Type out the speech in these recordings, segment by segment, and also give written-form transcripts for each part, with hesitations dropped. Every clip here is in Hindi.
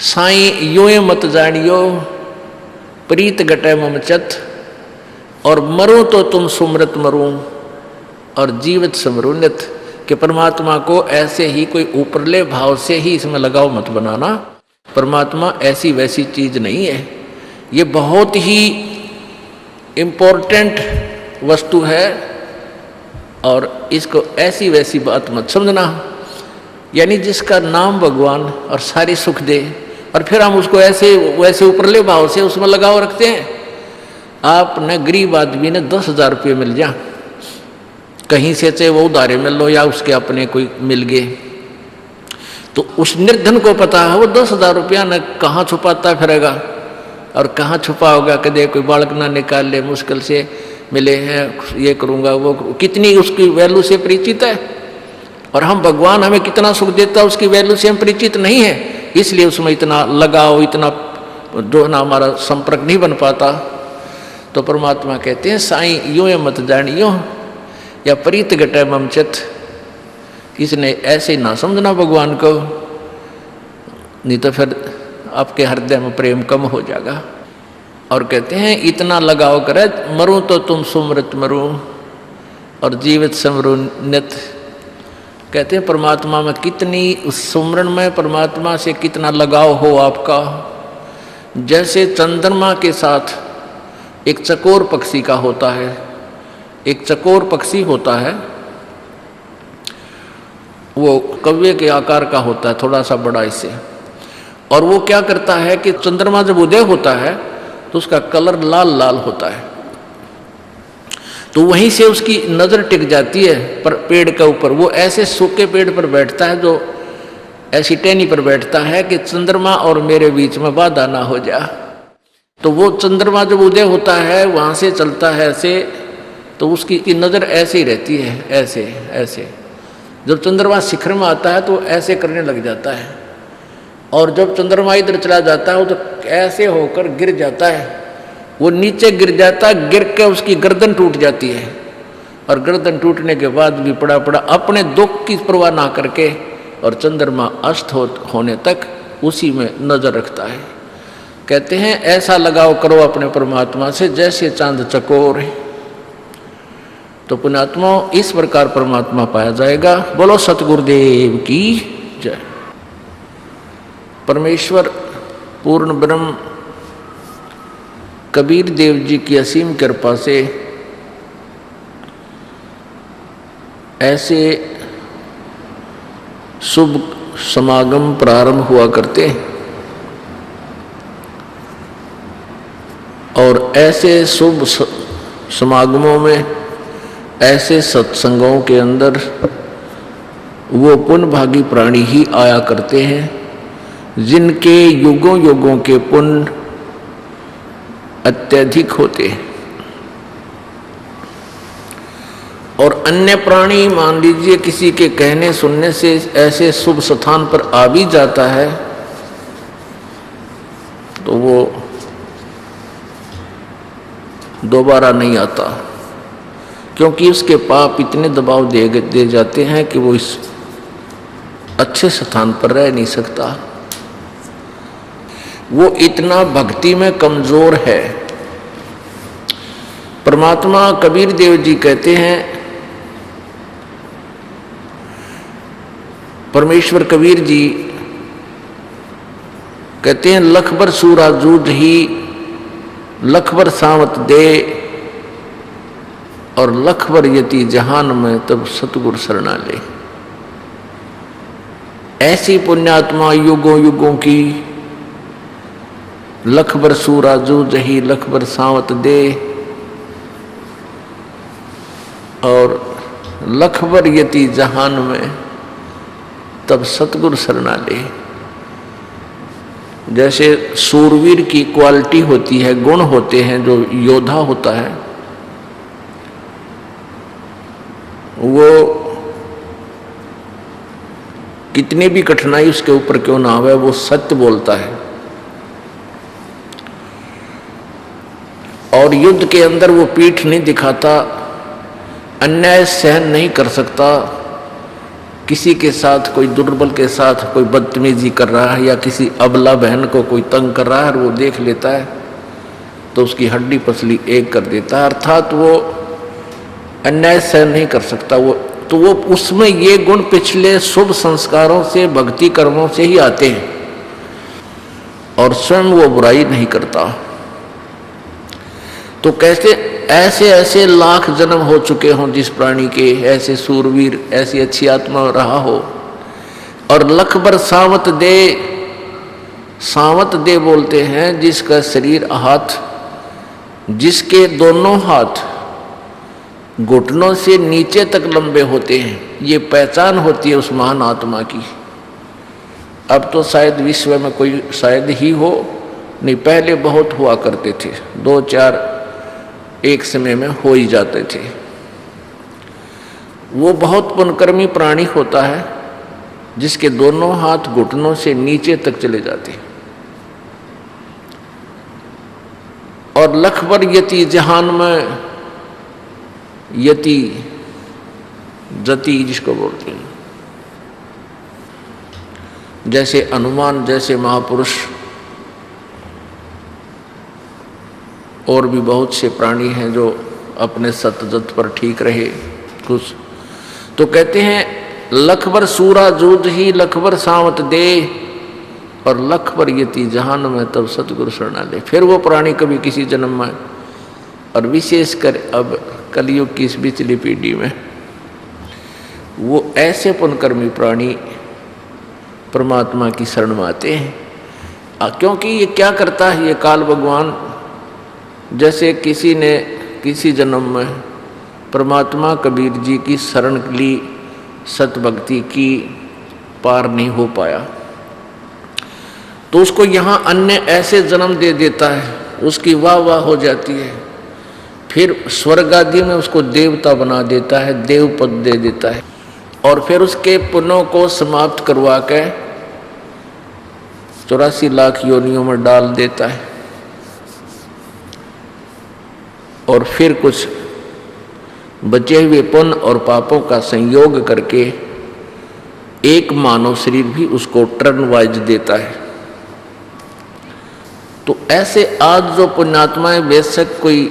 साईं यूं मत जानियो प्रीत गटे ममचत, और मरूं तो तुम सुमरत मरूं और जीवित समरूनित। कि परमात्मा को ऐसे ही कोई ऊपरले भाव से ही इसमें लगाव मत बनाना। परमात्मा ऐसी वैसी चीज नहीं है, ये बहुत ही इम्पोर्टेंट वस्तु है और इसको ऐसी वैसी बात मत समझना। यानी जिसका नाम भगवान और सारी सुख दे और फिर हम उसको ऐसे वैसे ऊपरले भाव से उसमें लगाव रखते हैं। आपने गरीब आदमी ने 10,000 रुपये मिल जा कहीं से, चाहे वो उधारे मिल लो या उसके अपने कोई मिल गए, तो उस निर्धन को पता है वो 10,000 रुपया न कहाँ छुपाता फिरेगा और कहाँ छुपा होगा, कदे कोई बालक ना निकाल ले, मुश्किल से मिले हैं, ये करूँगा वो करूँ, कितनी उसकी वैल्यू से परिचित है। और हम भगवान हमें कितना सुख देता है उसकी वैल्यू से हम परिचित नहीं है, इसलिए उसमें इतना लगाव, इतना जो ना हमारा संपर्क नहीं बन पाता। तो परमात्मा कहते हैं साईं यूं मत जानियो या प्रीत गटे ममचत, इसने ऐसे ना समझना भगवान को, नहीं तो फिर आपके हृदय में प्रेम कम हो जाएगा। और कहते हैं इतना लगाव करे, मरूं तो तुम सुमृत मरूं और जीवित समरूनित। कहते हैं परमात्मा में कितनी, उस सुमरन में परमात्मा से कितना लगाव हो आपका। जैसे चंद्रमा के साथ एक चकोर पक्षी का होता है, एक चकोर पक्षी होता है, वो कव्वे के आकार का होता है, थोड़ा सा बड़ा इससे, और वो क्या करता है कि चंद्रमा जब उदय होता है तो उसका कलर लाल लाल होता है, तो वहीं से उसकी नज़र टिक जाती है पर पेड़ के ऊपर। वो ऐसे सूखे पेड़ पर बैठता है, जो ऐसी टहनी पर बैठता है कि चंद्रमा और मेरे बीच में बाधा ना हो जा। तो वो चंद्रमा जब उदय होता है वहाँ से चलता है ऐसे, तो उसकी नज़र ऐसे ही रहती है, ऐसे ऐसे। जब चंद्रमा शिखर में आता है तो ऐसे करने लग जाता है, और जब चंद्रमा इधर चला जाता है तो ऐसे होकर गिर जाता है, वो नीचे गिर जाता है, गिर के उसकी गर्दन टूट जाती है, और गर्दन टूटने के बाद भी पड़ा पड़ा अपने दुख की परवाह ना करके और चंद्रमा अस्त होने तक उसी में नजर रखता है। कहते हैं ऐसा लगाव करो अपने परमात्मा से जैसे चांद चकोर है, तो पुण्यात्मा इस प्रकार परमात्मा पाया जाएगा। बोलो सतगुरुदेव की जय। परमेश्वर पूर्ण ब्रह्म कबीर देव जी की असीम कृपा से ऐसे शुभ समागम प्रारंभ हुआ करते हैं, और ऐसे शुभ समागमों में, ऐसे सत्संगों के अंदर वो पुण्य भागी प्राणी ही आया करते हैं जिनके युगों युगों के पुण्य अत्यधिक होते हैं। और अन्य प्राणी मान लीजिए किसी के कहने सुनने से ऐसे शुभ स्थान पर आ भी जाता है तो वो दोबारा नहीं आता, क्योंकि उसके पाप इतने दबाव दे जाते हैं कि वो इस अच्छे स्थान पर रह नहीं सकता। वो इतना भक्ति में कमजोर है। परमात्मा कबीर देव जी कहते हैं, परमेश्वर कबीर जी कहते हैं लख बर सूरा जूझ ही लख बर सावत दे, और लख बर यति जहान में तब सतगुरु शरणा ले। ऐसी पुण्यात्मा युगों युगों की लख बर सूरा जूझ ही लख बर सावत दे, और लख बर यति जहान में तब सतगुरु शरणा ले। जैसे सूरवीर की क्वालिटी होती है, गुण होते हैं, जो योद्धा होता है वो कितनी भी कठिनाई उसके ऊपर क्यों ना आवे वो सत्य बोलता है, और युद्ध के अंदर वो पीठ नहीं दिखाता, अन्याय सहन नहीं कर सकता किसी के साथ, कोई दुर्बल के साथ कोई बदतमीजी कर रहा है या किसी अबला बहन को कोई तंग कर रहा है और वो देख लेता है तो उसकी हड्डी पसली एक कर देता है, अर्थात वो अन्याय सहन नहीं कर सकता। वो उसमें ये गुण पिछले शुभ संस्कारों से, भक्ति कर्मों से ही आते हैं और स्वयं वो बुराई नहीं करता। तो कैसे ऐसे ऐसे लाख जन्म हो चुके हों जिस प्राणी के, ऐसे सूरवीर, ऐसी अच्छी आत्मा रहा हो, और लख भर सावत दे बोलते हैं जिसका शरीर हाथ, जिसके दोनों हाथ घुटनों से नीचे तक लंबे होते हैं, ये पहचान होती है उस महान आत्मा की। अब तो शायद विश्व में कोई शायद ही हो, नहीं पहले बहुत हुआ करते थे, 2-4 एक समय में हो ही जाते थे। वो बहुत पुण्यकर्मी प्राणी होता है जिसके दोनों हाथ घुटनों से नीचे तक चले जाते हैं। और लख भर यति जहान में, यति जति जिसको बोलते हैं, जैसे हनुमान जैसे महापुरुष और भी बहुत से प्राणी हैं जो अपने सतजत पर ठीक रहे कुछ। तो कहते हैं लख भर सूरा जूद ही लख भर सावत दे और लख भर यति जहान में तब सतगुरु शरणा ले। फिर वो प्राणी कभी किसी जन्म में, और विशेषकर अब कलयुग की इस पिछली पीढ़ी में, वो ऐसे पुण्यकर्मी प्राणी परमात्मा की शरण में आते हैं। क्योंकि ये क्या करता है, ये काल भगवान, जैसे किसी ने किसी जन्म में परमात्मा कबीर जी की शरण ली, सतभक्ति की, पार नहीं हो पाया, तो उसको यहाँ अन्य ऐसे जन्म दे देता है, उसकी वाह वाह हो जाती है, फिर स्वर्ग आदि में उसको देवता बना देता है, देव पद दे देता है, और फिर उसके पुण्यों को समाप्त करवा के 84 लाख योनियों में डाल देता है, और फिर कुछ बचे हुए पुण्य और पापों का संयोग करके एक मानव शरीर भी उसको टर्न वाइज देता है। तो ऐसे आज जो पुण्यात्माएं, बेशक कोई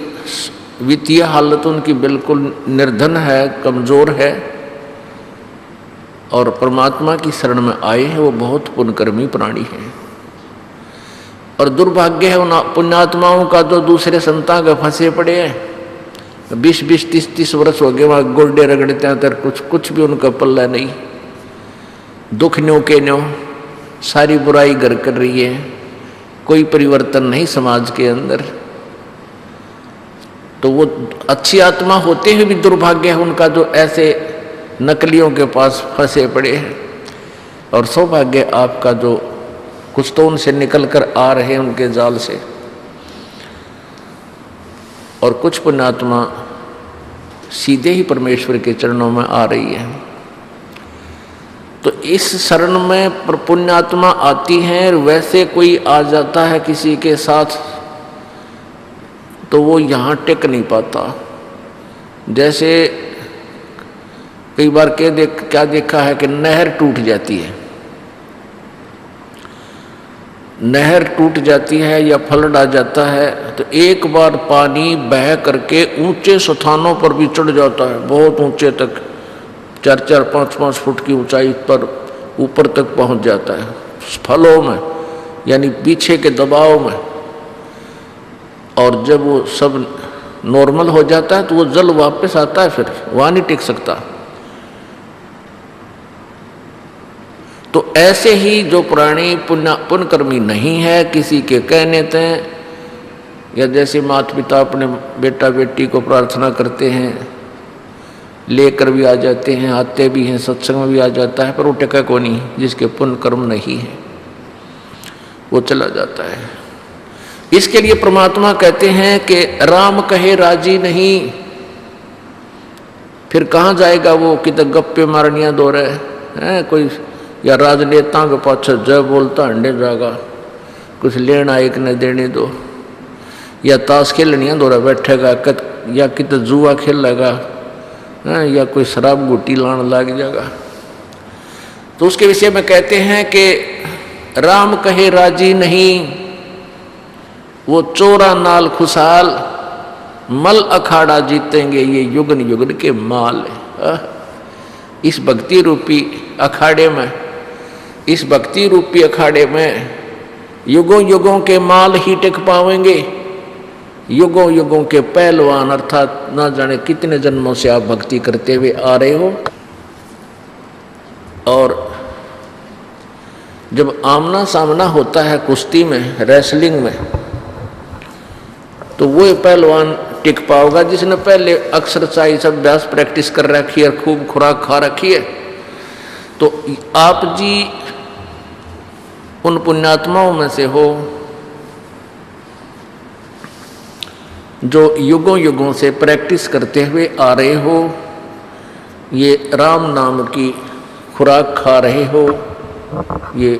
वित्तीय हालत उनकी बिल्कुल निर्धन है, कमजोर है, और परमात्मा की शरण में आए हैं, वो बहुत पुण्यकर्मी प्राणी हैं। और दुर्भाग्य है उन पुण्यात्माओं का जो दूसरे संतां के फंसे पड़े हैं, 20-20, 30-30 वर्ष हो गए वहाँ गोल्डे रगड़ते हैं, कुछ भी उनका पल्ला नहीं, दुख न्यों के न्यों, सारी बुराई घर कर रही है, कोई परिवर्तन नहीं समाज के अंदर। तो वो अच्छी आत्मा होते हुए भी दुर्भाग्य है उनका जो ऐसे नकलियों के पास फंसे पड़े हैं। और सौभाग्य आपका जो कुछ तो उनसे निकल कर आ रहे हैं उनके जाल से, और कुछ पुण्यात्मा सीधे ही परमेश्वर के चरणों में आ रही है। तो इस शरण में पुण्यात्मा आती हैं, वैसे कोई आ जाता है किसी के साथ तो वो यहाँ टिक नहीं पाता। जैसे कई बार क्या देखा है कि नहर टूट जाती है, नहर टूट जाती है या फ्लड आ जाता है, तो एक बार पानी बह करके ऊंचे स्थानों पर भी चढ़ जाता है, बहुत ऊंचे तक, 4-4, 5-5 फुट की ऊंचाई पर ऊपर तक पहुंच जाता है, फलों में यानी पीछे के दबाव में। और जब वो सब नॉर्मल हो जाता है तो वो जल वापस आता है, फिर वहाँ नहीं टिक सकता। तो ऐसे ही जो प्राणी पुण्यकर्मी नहीं है, किसी के कहने थे, या जैसे माता पिता अपने बेटा बेटी को प्रार्थना करते हैं, लेकर भी आ जाते हैं, आते भी हैं, सत्संग में भी आ जाता है, पर वो टिका को नहीं, जिसके पुण्य कर्म नहीं है वो चला जाता है। इसके लिए परमात्मा कहते हैं कि राम कहे राजी नहीं, फिर कहाँ जाएगा वो, किधर गप्पे मारनियाँ दो रहे हैं कोई, या राजनेता के पाछे जय बोलता हंडे जाएगा, कुछ लेना एक न देने दो, या ताश खेलनियाँ दो रहा बैठेगा, या किधर जुआ खेलेगा, या कोई शराब गुटी लाने लग जाएगा। तो उसके विषय में कहते हैं कि राम कहे राजी नहीं, वो चोरा नाल खुशहाल, मल अखाड़ा जीतेंगे ये युगन युगन के माल। इस भक्ति रूपी अखाड़े में, इस भक्ति रूपी अखाड़े में युगों युगों के माल ही टिक पाएंगे। युगों युगों के पहलवान, अर्थात ना जाने कितने जन्मों से आप भक्ति करते हुए आ रहे हो, और जब आमना सामना होता है कुश्ती में, रेसलिंग में, तो वो पहलवान टिक पाओगा जिसने पहले एक्सरसाइज अभ्यास प्रैक्टिस कर रखी है, खूब खुराक खा रखी है। तो आप जी उन पुण्यात्माओं में से हो जो युगों युगों से प्रैक्टिस करते हुए आ रहे हो, ये राम नाम की खुराक खा रहे हो, ये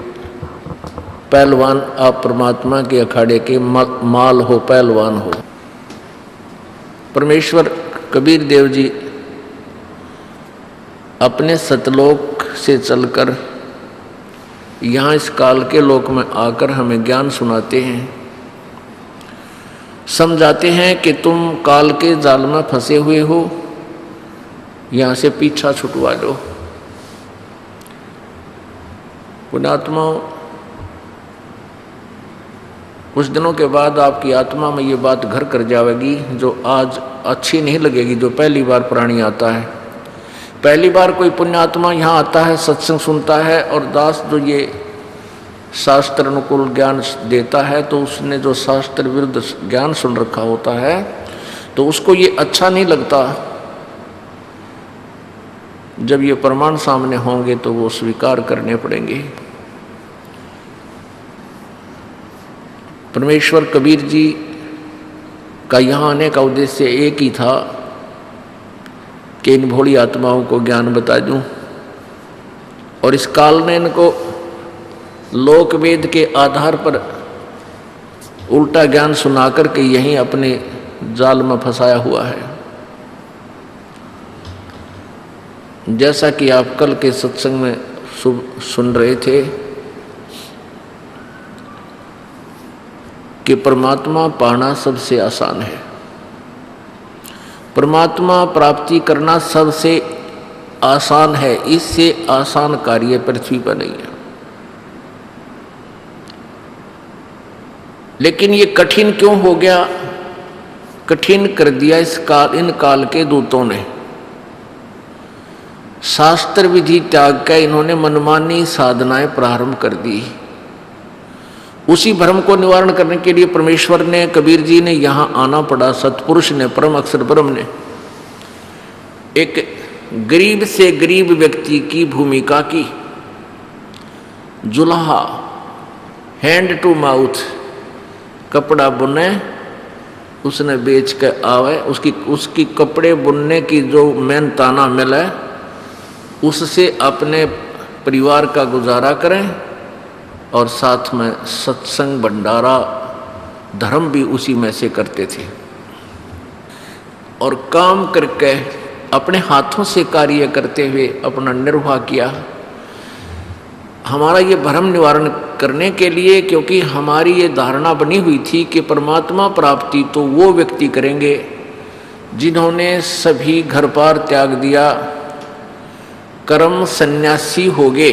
पहलवान आप परमात्मा के अखाड़े के माल हो, पहलवान हो। परमेश्वर कबीर देव जी अपने सतलोक से चलकर यहाँ इस काल के लोक में आकर हमें ज्ञान सुनाते हैं, समझाते हैं कि तुम काल के जाल में फंसे हुए हो, यहाँ से पीछा छुटवा लो। पुण्यात्माओं, कुछ दिनों के बाद आपकी आत्मा में ये बात घर कर जाएगी जो आज अच्छी नहीं लगेगी, जो पहली बार प्राणी आता है। पहली बार कोई पुण्यात्मा यहाँ आता है, सत्संग सुनता है, और दास जो ये शास्त्र अनुकूल ज्ञान देता है, तो उसने जो शास्त्र विरुद्ध ज्ञान सुन रखा होता है, तो उसको ये अच्छा नहीं लगता। जब ये प्रमाण सामने होंगे तो वो स्वीकार करने पड़ेंगे। परमेश्वर कबीर जी का यहाँ आने का उद्देश्य एक ही था कि इन भोली आत्माओं को ज्ञान बता दूं, और इस काल ने इनको लोक वेद के आधार पर उल्टा ज्ञान सुनाकर के यहीं अपने जाल में फंसाया हुआ है। जैसा कि आप कल के सत्संग में सुन रहे थे कि परमात्मा पाना सबसे आसान है, परमात्मा प्राप्ति करना सबसे आसान है, इससे आसान कार्य पृथ्वी पर नहीं है। लेकिन ये कठिन क्यों हो गया? कठिन कर दिया इन काल के दूतों ने। शास्त्र विधि त्याग कर इन्होंने मनमानी साधनाएं प्रारंभ कर दी। उसी भ्रम को निवारण करने के लिए परमेश्वर ने, कबीर जी ने यहाँ आना पड़ा। सतपुरुष ने, परम अक्षर ब्रह्म ने एक गरीब से गरीब व्यक्ति की भूमिका की। जुल्हा, हैंड टू माउथ, कपड़ा बुने, उसने बेच के आवे, उसकी कपड़े बुनने की जो मेहनताना मिले उससे अपने परिवार का गुजारा करें, और साथ में सत्संग, भंडारा, धर्म भी उसी में से करते थे। और काम करके अपने हाथों से कार्य करते हुए अपना निर्वाह किया। हमारा ये भ्रम निवारण करने के लिए, क्योंकि हमारी ये धारणा बनी हुई थी कि परमात्मा प्राप्ति तो वो व्यक्ति करेंगे जिन्होंने सभी घर पार त्याग दिया, कर्म सन्यासी हो गए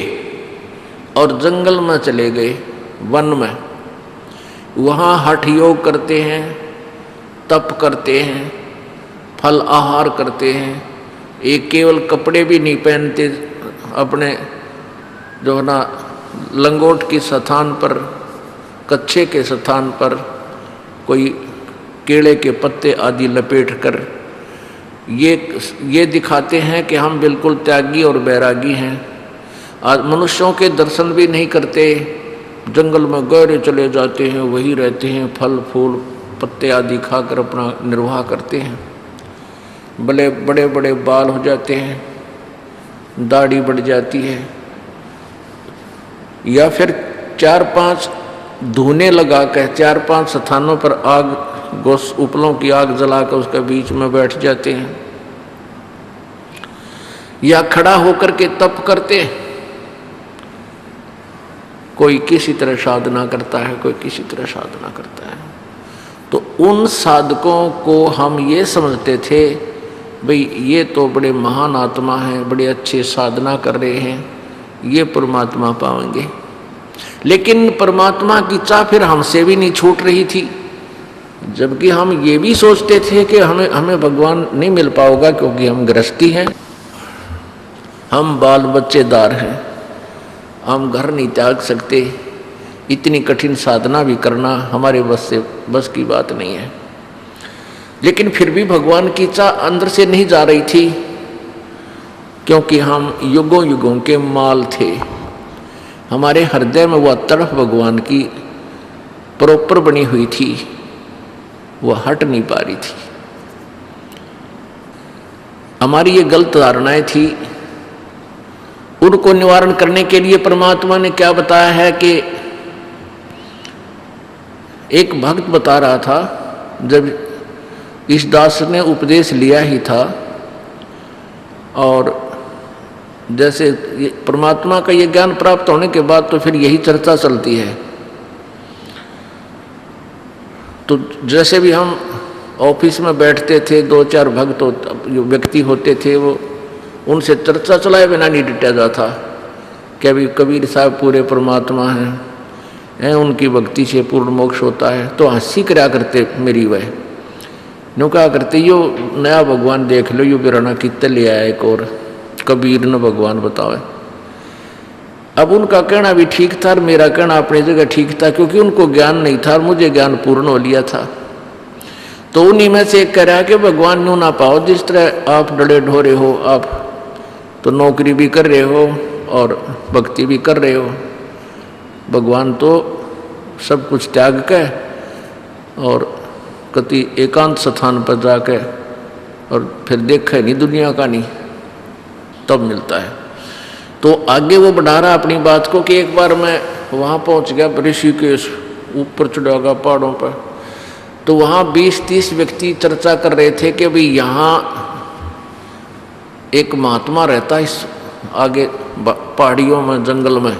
और जंगल में चले गए, वन में। वहाँ हठ योग करते हैं, तप करते हैं, फल आहार करते हैं, एक केवल कपड़े भी नहीं पहनते, अपने जो है ना लंगोट के स्थान पर, कच्छे के स्थान पर कोई केले के पत्ते आदि लपेट कर ये दिखाते हैं कि हम बिल्कुल त्यागी और बैरागी हैं। आज मनुष्यों के दर्शन भी नहीं करते, जंगल में गहरे चले जाते हैं, वही रहते हैं, फल फूल पत्ते आदि खाकर अपना निर्वाह करते हैं। बड़े बड़े बड़े बाल हो जाते हैं, दाढ़ी बढ़ जाती है, या फिर 4-5 धूने लगा कर 4-5 स्थानों पर आग, गोस उपलों की आग जलाकर उसके बीच में बैठ जाते हैं, या खड़ा होकर के तप करते हैं। कोई किसी तरह साधना करता है, कोई किसी तरह साधना करता है। तो उन साधकों को हम ये समझते थे भाई ये तो बड़े महान आत्मा हैं, बड़े अच्छे साधना कर रहे हैं, ये परमात्मा पाएंगे। लेकिन परमात्मा की चाह फिर हमसे भी नहीं छूट रही थी, जबकि हम ये भी सोचते थे कि हमें भगवान नहीं मिल पाएगा क्योंकि हम गृहस्थी हैं, हम बाल बच्चेदार हैं, हम घर नहीं त्याग सकते, इतनी कठिन साधना भी करना हमारे बस की बात नहीं है। लेकिन फिर भी भगवान की चाह अंदर से नहीं जा रही थी, क्योंकि हम युगों युगों के माल थे। हमारे हृदय में वह तड़फ भगवान की प्रॉपर बनी हुई थी, वह हट नहीं पा रही थी। हमारी ये गलत धारणाएं थी, उनको निवारण करने के लिए परमात्मा ने क्या बताया है कि एक भक्त बता रहा था, जब इस दास ने उपदेश लिया ही था, और जैसे परमात्मा का ये ज्ञान प्राप्त होने के बाद तो फिर यही चर्चा चलती है। तो जैसे भी हम ऑफिस में बैठते थे, दो चार भक्त जो व्यक्ति होते थे, वो उनसे चर्चा चलाए बिना नहीं डिटा जाता कि अभी कबीर साहब पूरे परमात्मा हैं, उनकी भक्ति से पूर्ण मोक्ष होता है। तो हंसी करा करते मेरी वह नो कहा करते, यो नया भगवान देख लो, यो बिराना कितने ले आया एक और कबीर न भगवान बताओ। अब उनका कहना भी ठीक था और मेरा कहना अपनी जगह ठीक था, क्योंकि उनको ज्ञान नहीं था और मुझे ज्ञान पूर्ण हो लिया था। तो उन्हीं में से एक कह रहा कि भगवान यूँ ना पाओ जिस तरह आप डरे ढोरे हो, आप तो नौकरी भी कर रहे हो और भक्ति भी कर रहे हो, भगवान तो सब कुछ त्याग के और कति एकांत स्थान पर जाके और फिर देखे नहीं दुनिया का नहीं, तब मिलता है। तो आगे वो बढ़ा रहा अपनी बात को कि एक बार मैं वहाँ पहुँच गया, ऋषिकेश ऊपर चढ़ा गया पहाड़ों पर। तो वहाँ 20-30 व्यक्ति चर्चा कर रहे थे कि भाई यहाँ एक महात्मा रहता है इस आगे पहाड़ियों में, जंगल में,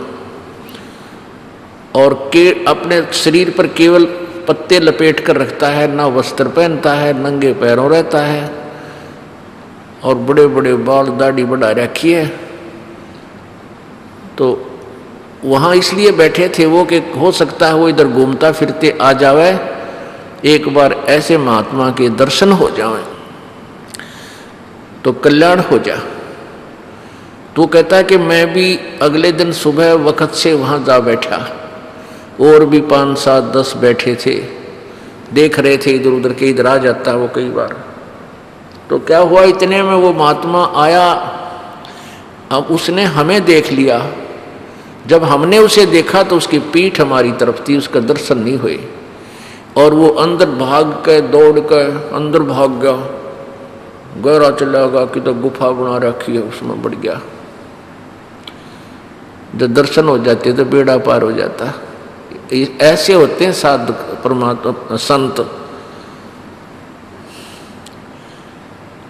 और के अपने शरीर पर केवल पत्ते लपेट कर रखता है, ना वस्त्र पहनता है, नंगे पैरों रहता है, और बड़े बड़े बाल दाढ़ी बढ़ा रखी है। तो वहाँ इसलिए बैठे थे वो कि हो सकता है वो इधर घूमता फिरते आ जावे, एक बार ऐसे महात्मा के दर्शन हो जाएं तो कल्याण हो जा। तो कहता है कि मैं भी अगले दिन सुबह वक्त से वहाँ जा बैठा, और भी 5, 7, 10 बैठे थे, देख रहे थे इधर उधर के, इधर आ जाता है वो कई बार। तो क्या हुआ, इतने में वो महात्मा आया। अब उसने हमें देख लिया, जब हमने उसे देखा तो उसकी पीठ हमारी तरफ थी, उसका दर्शन नहीं हुए, और वो अंदर भाग के दौड़ के अंदर भाग गया, गहरा चला गया कि तो गुफा बना रखी है उसमें बढ़ गया। जब दर्शन हो जाते तो बेड़ा पार हो जाता। ऐसे होते हैं साधु परमात्मा संत।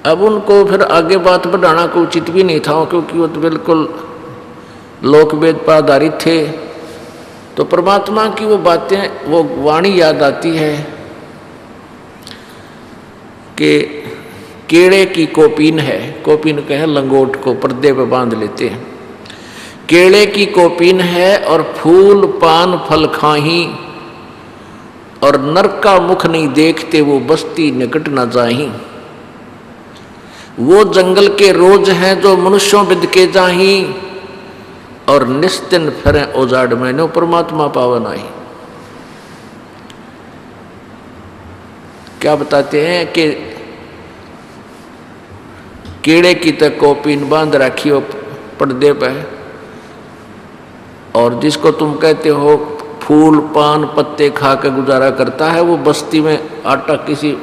अब उनको फिर आगे बात बढ़ाना को उचित भी नहीं था, क्योंकि वो तो बिल्कुल लोकवेद पर आधारित थे। तो परमात्मा की वो बातें, वो वाणी याद आती है कि केड़े की कोपीन है, कोपीन कहें लंगोट को पर्दे पे बांध लेते हैं, केड़े की कोपीन है और फूल पान फल खाही, और नरक का मुख नहीं देखते वो बस्ती निकट न जाही। वो जंगल के रोज हैं जो मनुष्यों बिद के जाही, और निस्तिन फिरे उजाड़ में नो परमात्मा पावन आई। क्या बताते हैं कि कीड़े की तक कोपीन बांध रखी हो पर्दे पे, और जिसको तुम कहते हो फूल पान पत्ते खा के गुजारा करता है, वो बस्ती में आटा किसी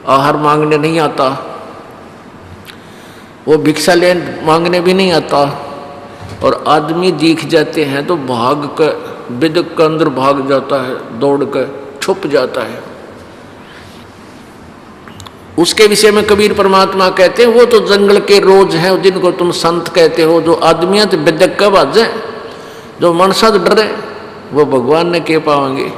आहार मांगने नहीं आता, वो भिक्षा लेन मांगने भी नहीं आता, और आदमी दिख जाते हैं तो भाग कर बिदक के अंदर भाग जाता है, दौड़ कर छुप जाता है। उसके विषय में कबीर परमात्मा कहते हैं वो तो जंगल के रोज हैं, जिनको तुम संत कहते हो, जो आदमियां तो बिदक का भाजे, जो मनसा तो डरे। वो भगवान ने के पाएंगे।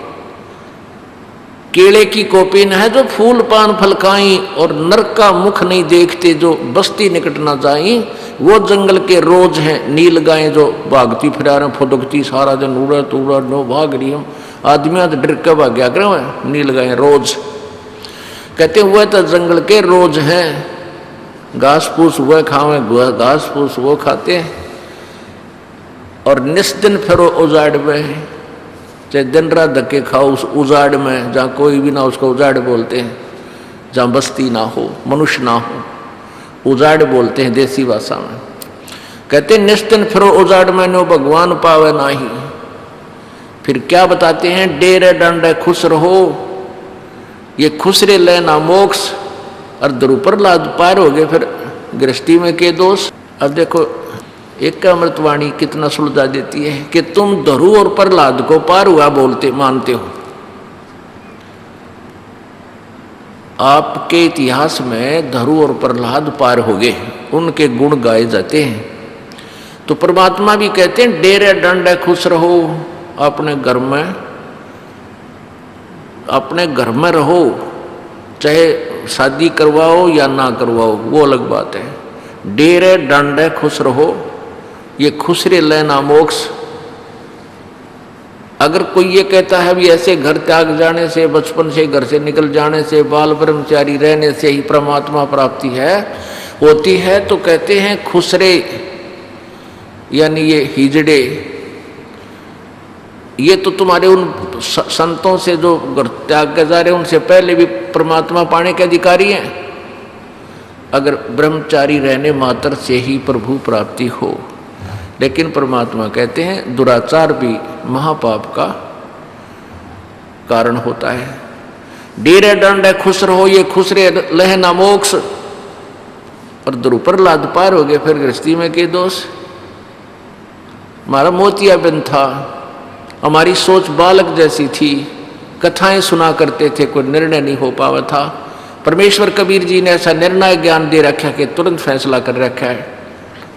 केले की कॉपी न है जो फूल पान फल खाई, और नरक का मुख नहीं देखते जो बस्ती निकट ना जाई। वो जंगल के रोज हैं नील गायें जो भागती फिरा रहे फुदकती सारा दिन उड़ा तूड़ा नो भाग रही हम आदमी तो डर के भाग्या करें। नील गायें रोज कहते हुए तो जंगल के रोज हैं, घास फूस हुए खावे, घास फूस वो खाते हैं। और निस्दिन फिरो उजाड़ में, चाहे दिन रात धक्के खाओ उस उजाड़ में, जहाँ कोई भी ना उसको उजाड़ बोलते हैं, जहाँ बस्ती ना हो मनुष्य ना हो, उजाड़ बोलते हैं देसी भाषा में। कहते निस्दिन फिरो उजाड़ में नो भगवान पावे नाही। फिर क्या बताते हैं, डेरे डंडे खुश रहो, ये खुसरे लेना मोक्ष। और द्रुपर लाद पार हो गए फिर गृहस्थी में के दोष। अब देखो एक का अमृतवाणी कितना सुलझा देती है कि तुम धरु और प्रहलाद को पार हुआ बोलते मानते हो। आपके इतिहास में धरु और प्रहलाद पार हो गए, उनके गुण गाए जाते हैं। तो परमात्मा भी कहते हैं डेरे डंडे खुश रहो, अपने घर में रहो, चाहे शादी करवाओ या ना करवाओ वो अलग बात है। डेरे डंडे खुश रहो, ये खुसरे लेना मोक्ष। अगर कोई ये कहता है भी ऐसे घर त्याग जाने से, बचपन से घर से निकल जाने से, बाल ब्रह्मचारी रहने से ही परमात्मा प्राप्ति होती है, तो कहते हैं खुसरे यानी ये हिजड़े, ये तो तुम्हारे उन संतों से जो घर त्याग के जा रहे उनसे पहले भी परमात्मा पाने के अधिकारी हैं। अगर ब्रह्मचारी रहने मात्र से ही प्रभु प्राप्ति हो। लेकिन परमात्मा कहते हैं दुराचार भी महापाप का कारण होता है। डेरे डंडे खुश रहो, ये खुसरे लहना मोक्ष। और द्रुपर लाद पार हो गए फिर गृहस्थी में के दोष। हमारा मोतिया बिन था, हमारी सोच बालक जैसी थी, कथाएं सुना करते थे, कोई निर्णय नहीं हो पावा था। परमेश्वर कबीर जी ने ऐसा निर्णय ज्ञान दे रखा कि तुरंत फैसला कर रखा है,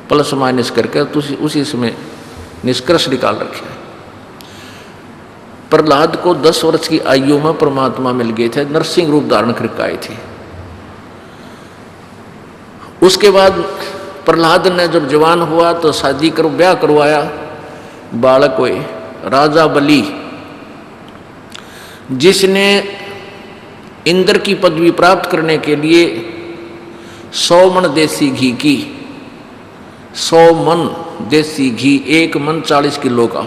प्लस माइनस करके उसी समय निष्कर्ष निकाल रखे। प्रहलाद को 10 वर्ष की आयु में परमात्मा मिल गए थे, नरसिंह रूप धारण करके आए थे। उसके बाद प्रहलाद ने जब जवान हुआ तो शादी करो ब्याह करवाया, बालक हुए। राजा बलि जिसने इंद्र की पदवी प्राप्त करने के लिए 100 मन देसी घी की, 100 मन देसी घी, 1 मन 40 किलो का,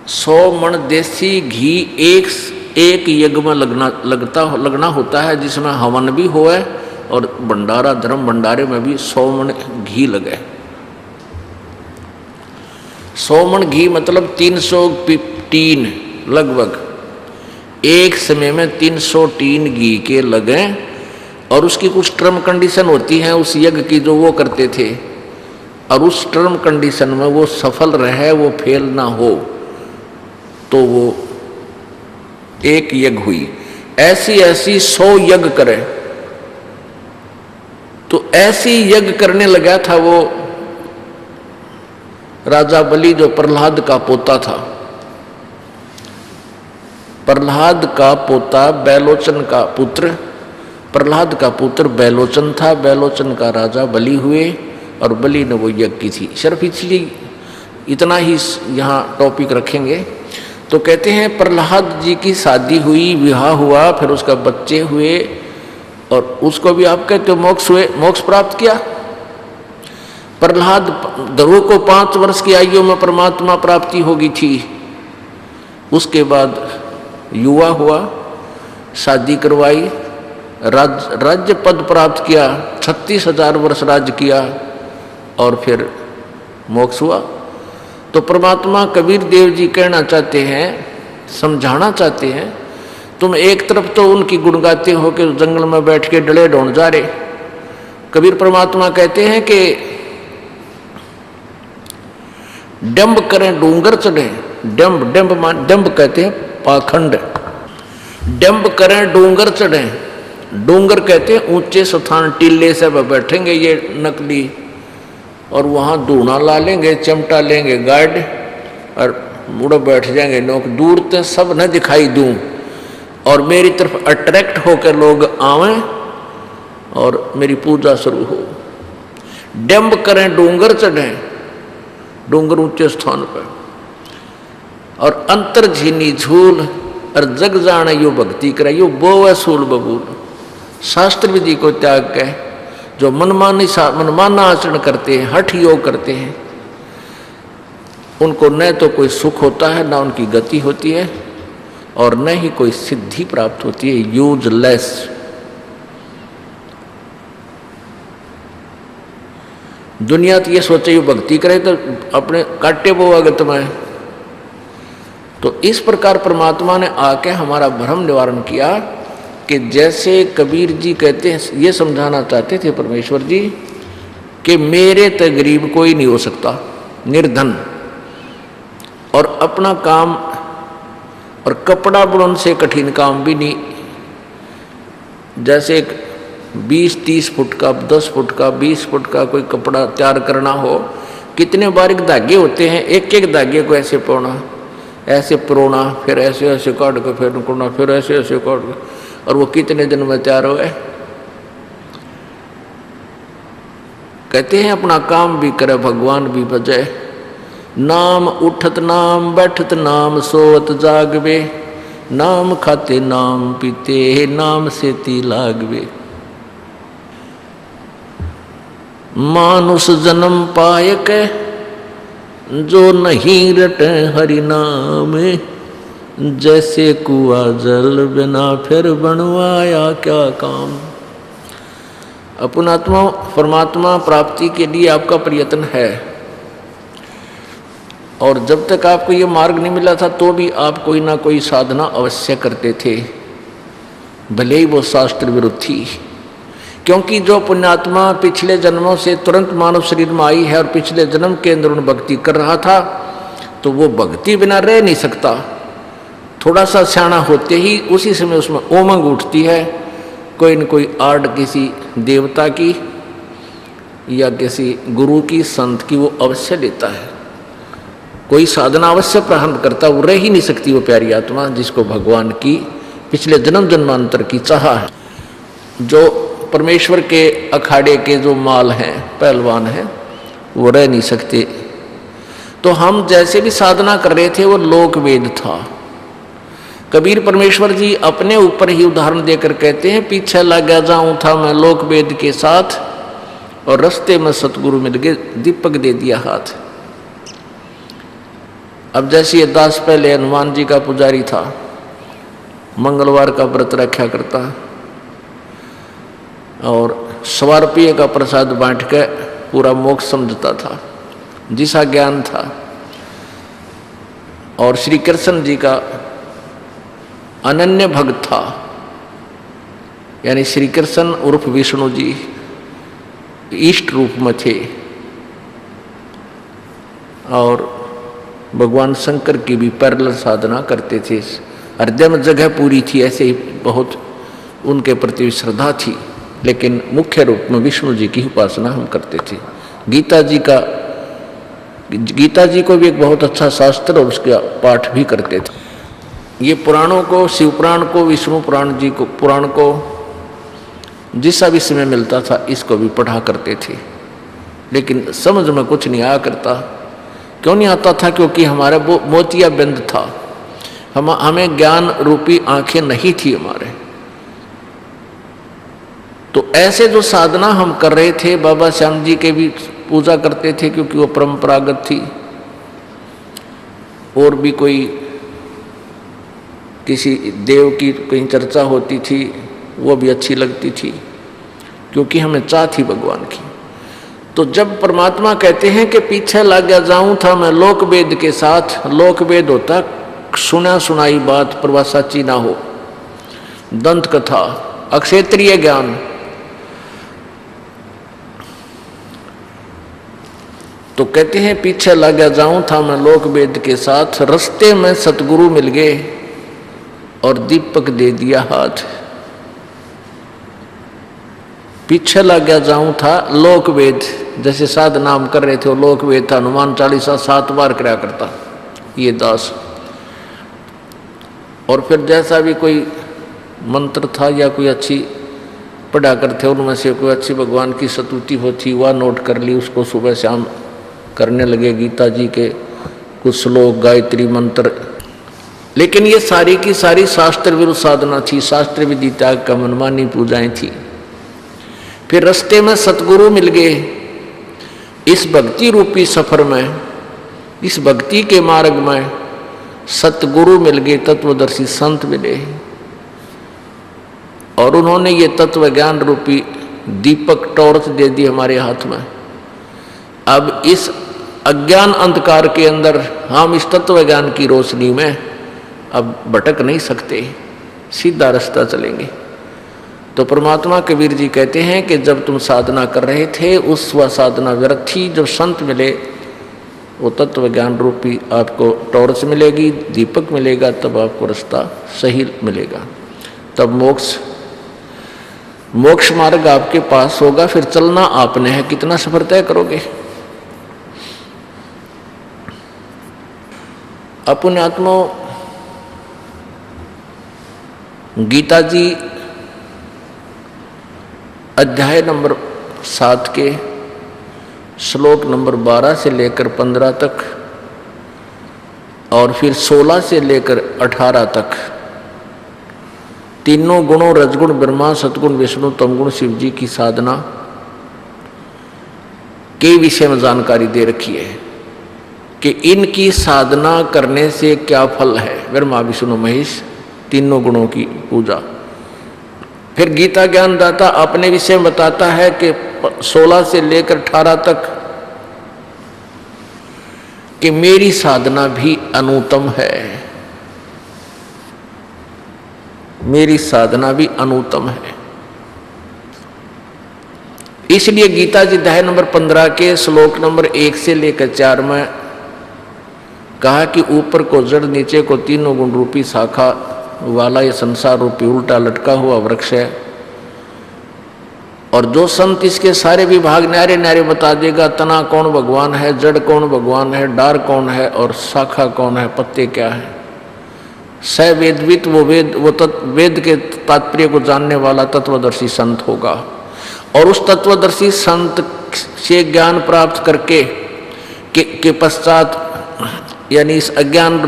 100 मन देसी घी एक यज्ञ में लगना होता है, जिसमें हवन भी होए और भंडारा धर्म भंडारे में भी 100 मन घी लगे। 100 मन घी मतलब 300 टीन लगभग, एक समय में 300 टीन घी के लगे। और उसकी कुछ टर्म कंडीशन होती हैं उस यज्ञ की जो वो करते थे, और उस टर्म कंडीशन में वो सफल रहे, वो फेल ना हो, तो वो एक यज्ञ हुई। ऐसी 100 यज्ञ करे, तो ऐसी यज्ञ करने लगा था वो राजा बलि, जो प्रहलाद का पोता था। प्रहलाद का पोता बैलोचन का पुत्र, प्रहलाद का पुत्र बैलोचन था, बैलोचन का राजा बलि हुए, और बलि ने वो यज्ञ की थी। सिर्फ इसलिए इतना ही यहाँ टॉपिक रखेंगे। तो कहते हैं प्रहलाद जी की शादी हुई, विवाह हुआ, फिर उसका बच्चे हुए, और उसको भी आप कहते हो मोक्ष हुए, मोक्ष प्राप्त किया। प्रहलाद ध्रुव को 5 वर्ष की आयु में परमात्मा प्राप्ति होगी थी। उसके बाद युवा हुआ, शादी करवाई, राज्य पद प्राप्त किया, 36,000 वर्ष राज्य किया, और फिर मोक्ष हुआ। तो परमात्मा कबीर देव जी कहना चाहते हैं, समझाना चाहते हैं, तुम एक तरफ तो उनकी गुण गाते हो कि जंगल में बैठ के डले ढूंढ जा रहे। कबीर परमात्मा कहते हैं कि डंब करें डूंगर चढ़े, डंब कहते हैं पाखंड, डंब करें डूंगर चढ़े। डूंगर कहते हैं ऊंचे स्थान, टीले से बैठेंगे ये नकली, और वहाँ धूना ला लेंगे, चिमटा लेंगे गार्ड, और मुड़ो बैठ जाएंगे लोग, दूर से सब न दिखाई दूं और मेरी तरफ अट्रैक्ट होकर लोग आवें और मेरी पूजा शुरू हो। डंब करें, डोंगर चढ़ें, डोंगर ऊंचे स्थान पर, और अंतर झीनी झूल और जग जाने यो भक्ति करे, यो बोवे सूल बबूल। शास्त्र विधि को त्याग के जो मनमाना आचरण करते हैं, हठ योग करते हैं, उनको न तो कोई सुख होता है, न उनकी गति होती है, और न ही कोई सिद्धि प्राप्त होती है। यूजलेस। दुनिया तो ये सोचे ये भक्ति करे तो अपने काटे बोवागत में। तो इस प्रकार परमात्मा ने आके हमारा भ्रम निवारण किया कि जैसे कबीर जी कहते हैं, ये समझाना चाहते थे परमेश्वर जी कि मेरे तो गरीब कोई नहीं हो सकता, निर्धन, और अपना काम और कपड़ा बुनने से कठिन काम भी नहीं। जैसे 20-30 फुट का, 10 फुट का, 20 फुट का कोई कपड़ा तैयार करना हो, कितने बारीक धागे होते हैं, एक एक धागे को ऐसे परोना, फिर ऐसे ऐसे काट के फिर करना, फिर ऐसे ऐसे काट के, और वो कितने दिन में तैयार हो गए। कहते हैं अपना काम भी करे, भगवान भी बजाए। नाम उठत नाम बैठत नाम सोवत जागवे, नाम खाते नाम पीते नाम सेती लागवे। मानुष जन्म पायक जो नहीं रटे हरि नाम, जैसे कुआ जल बिना फिर बनवाया क्या काम। अपनात्मा परमात्मा प्राप्ति के लिए आपका प्रयत्न है, और जब तक आपको ये मार्ग नहीं मिला था तो भी आप कोई ना कोई साधना अवश्य करते थे, भले ही वो शास्त्र विरुद्ध थी। क्योंकि जो पुण्यात्मा पिछले जन्मों से तुरंत मानव शरीर में आई है और पिछले जन्म के अंदर उन भक्ति कर रहा था, तो वो भक्ति बिना रह नहीं सकता। थोड़ा सा सियाना होते ही उसी समय उसमें उमंग उठती है, कोई न कोई आड़ किसी देवता की या किसी गुरु की, संत की वो अवश्य लेता है, कोई साधना अवश्य प्रारंभ करता। वो रह ही नहीं सकती वो प्यारी आत्मा जिसको भगवान की पिछले जन्म जन्मांतर की चाह है। जो परमेश्वर के अखाड़े के जो माल हैं, पहलवान हैं, वो रह नहीं सकते। तो हम जैसे भी साधना कर रहे थे वो लोक वेद था। कबीर परमेश्वर जी अपने ऊपर ही उदाहरण देकर कहते हैं, पीछे लगा जाऊं था मैं लोक वेद के साथ, और रास्ते में सतगुरु मिल गए, दीपक दे दिया हाथ। अब जैसे ये दास पहले हनुमान जी का पुजारी था, मंगलवार का व्रत रखा करता और 100 रुपये का प्रसाद बांट के पूरा मोक्ष समझता था, जिसा ज्ञान था। और श्री कृष्ण जी का अनन्य भक्त था, यानी श्री कृष्ण उर्फ विष्णु जी इष्ट रूप में थे, और भगवान शंकर की भी पैरेलल साधना करते थे। हृदय में जगह पूरी थी, ऐसे ही बहुत उनके प्रति श्रद्धा थी, लेकिन मुख्य रूप में विष्णु जी की उपासना हम करते थे। गीता जी को भी एक बहुत अच्छा शास्त्र और उसका पाठ भी करते थे। ये पुराणों को, शिव पुराण को, विष्णु पुराण जी को, पुराण को जिस भी समय मिलता था इसको भी पढ़ा करते थे, लेकिन समझ में कुछ नहीं आया करता। क्यों नहीं आता था? क्योंकि हमारा वो मोतिया बिंद था, हमें ज्ञान रूपी आंखें नहीं थी हमारे। तो ऐसे जो साधना हम कर रहे थे, बाबा श्याम जी के भी पूजा करते थे क्योंकि वो परंपरागत थी, और भी कोई किसी देव की कहीं चर्चा होती थी वो भी अच्छी लगती थी, क्योंकि हमें चाह थी भगवान की। तो जब परमात्मा कहते हैं कि पीछे लग गया जाऊं था मैं लोक वेद के साथ, लोक वेद होता सुना सुनाई बात पर वह सच्ची ना हो, दंत कथा, अक्षेत्रीय ज्ञान। तो कहते हैं पीछे लग गया जाऊं था मैं लोक वेद के साथ, रास्ते में सतगुरु मिल गए और दीपक दे दिया हाथ। पीछे लग गया जाऊं था लोक वेद, जैसे साधना हम कर रहे थे वो लोक वेद था। हनुमान 40 7 बार कराया करता, ये दास। और फिर जैसा भी कोई मंत्र था या कोई अच्छी पढ़ा करते उनमें से कोई अच्छी भगवान की स्तुति होती वह नोट कर ली, उसको सुबह शाम करने लगे। गीता जी के कुछ श्लोक, गायत्री मंत्र। लेकिन ये सारी की सारी शास्त्र विरुद्ध साधना थी, शास्त्र विधि त्याग का मनमानी पूजाएं थी। फिर रास्ते में सतगुरु मिल गए। इस भक्ति रूपी सफर में, इस भक्ति के मार्ग में सतगुरु मिल गए, तत्वदर्शी संत मिले और उन्होंने ये तत्व ज्ञान रूपी दीपक टॉर्च दे दी हमारे हाथ में। अब इस अज्ञान अंधकार के अंदर हम इस तत्व ज्ञान की रोशनी में अब भटक नहीं सकते, सीधा रास्ता चलेंगे। तो परमात्मा कबीर जी कहते हैं कि जब तुम साधना कर रहे थे उस वह साधना व्यर्थ थी। जब संत मिले, वो तत्व ज्ञान रूपी आपको टॉर्च मिलेगी, दीपक मिलेगा, तब आपको रास्ता सही मिलेगा, तब मोक्ष मार्ग आपके पास होगा। फिर चलना आपने है, कितना सफर तय करोगे। अपने आत्मा गीता जी अध्याय नंबर 7 के श्लोक नंबर 12 से लेकर 15 तक और फिर 16 से लेकर 18 तक तीनों गुणों रजगुण ब्रह्मा, सतगुण विष्णु, तमगुण शिव जी की साधना के विषय में जानकारी दे रखी है कि इनकी साधना करने से क्या फल है। ब्रह्मा विष्णु महेश तीनों गुणों की पूजा। फिर गीता ज्ञान दाता अपने विषय में बताता है कि 16 से लेकर 18 तक कि मेरी साधना भी अनुत्तम है, मेरी साधना भी अनुत्तम है। इसलिए गीता जी अध्याय नंबर 15 के श्लोक नंबर 1 से लेकर 4 में कहा कि ऊपर को जड़, नीचे को तीनों गुण रूपी शाखा वाला ये संसार रूपी उल्टा लटका हुआ वृक्ष है। और जो संत इसके सारे विभाग न्यारे न्यारे बता देगा, तना कौन भगवान है, जड़ कौन भगवान है, डार कौन है और शाखा कौन है, पत्ते क्या है, स वेदवित वो वेद के तात्पर्य को जानने वाला तत्वदर्शी संत होगा। और उस तत्वदर्शी संत से ज्ञान प्राप्त करके के पश्चात यानी इस अज्ञान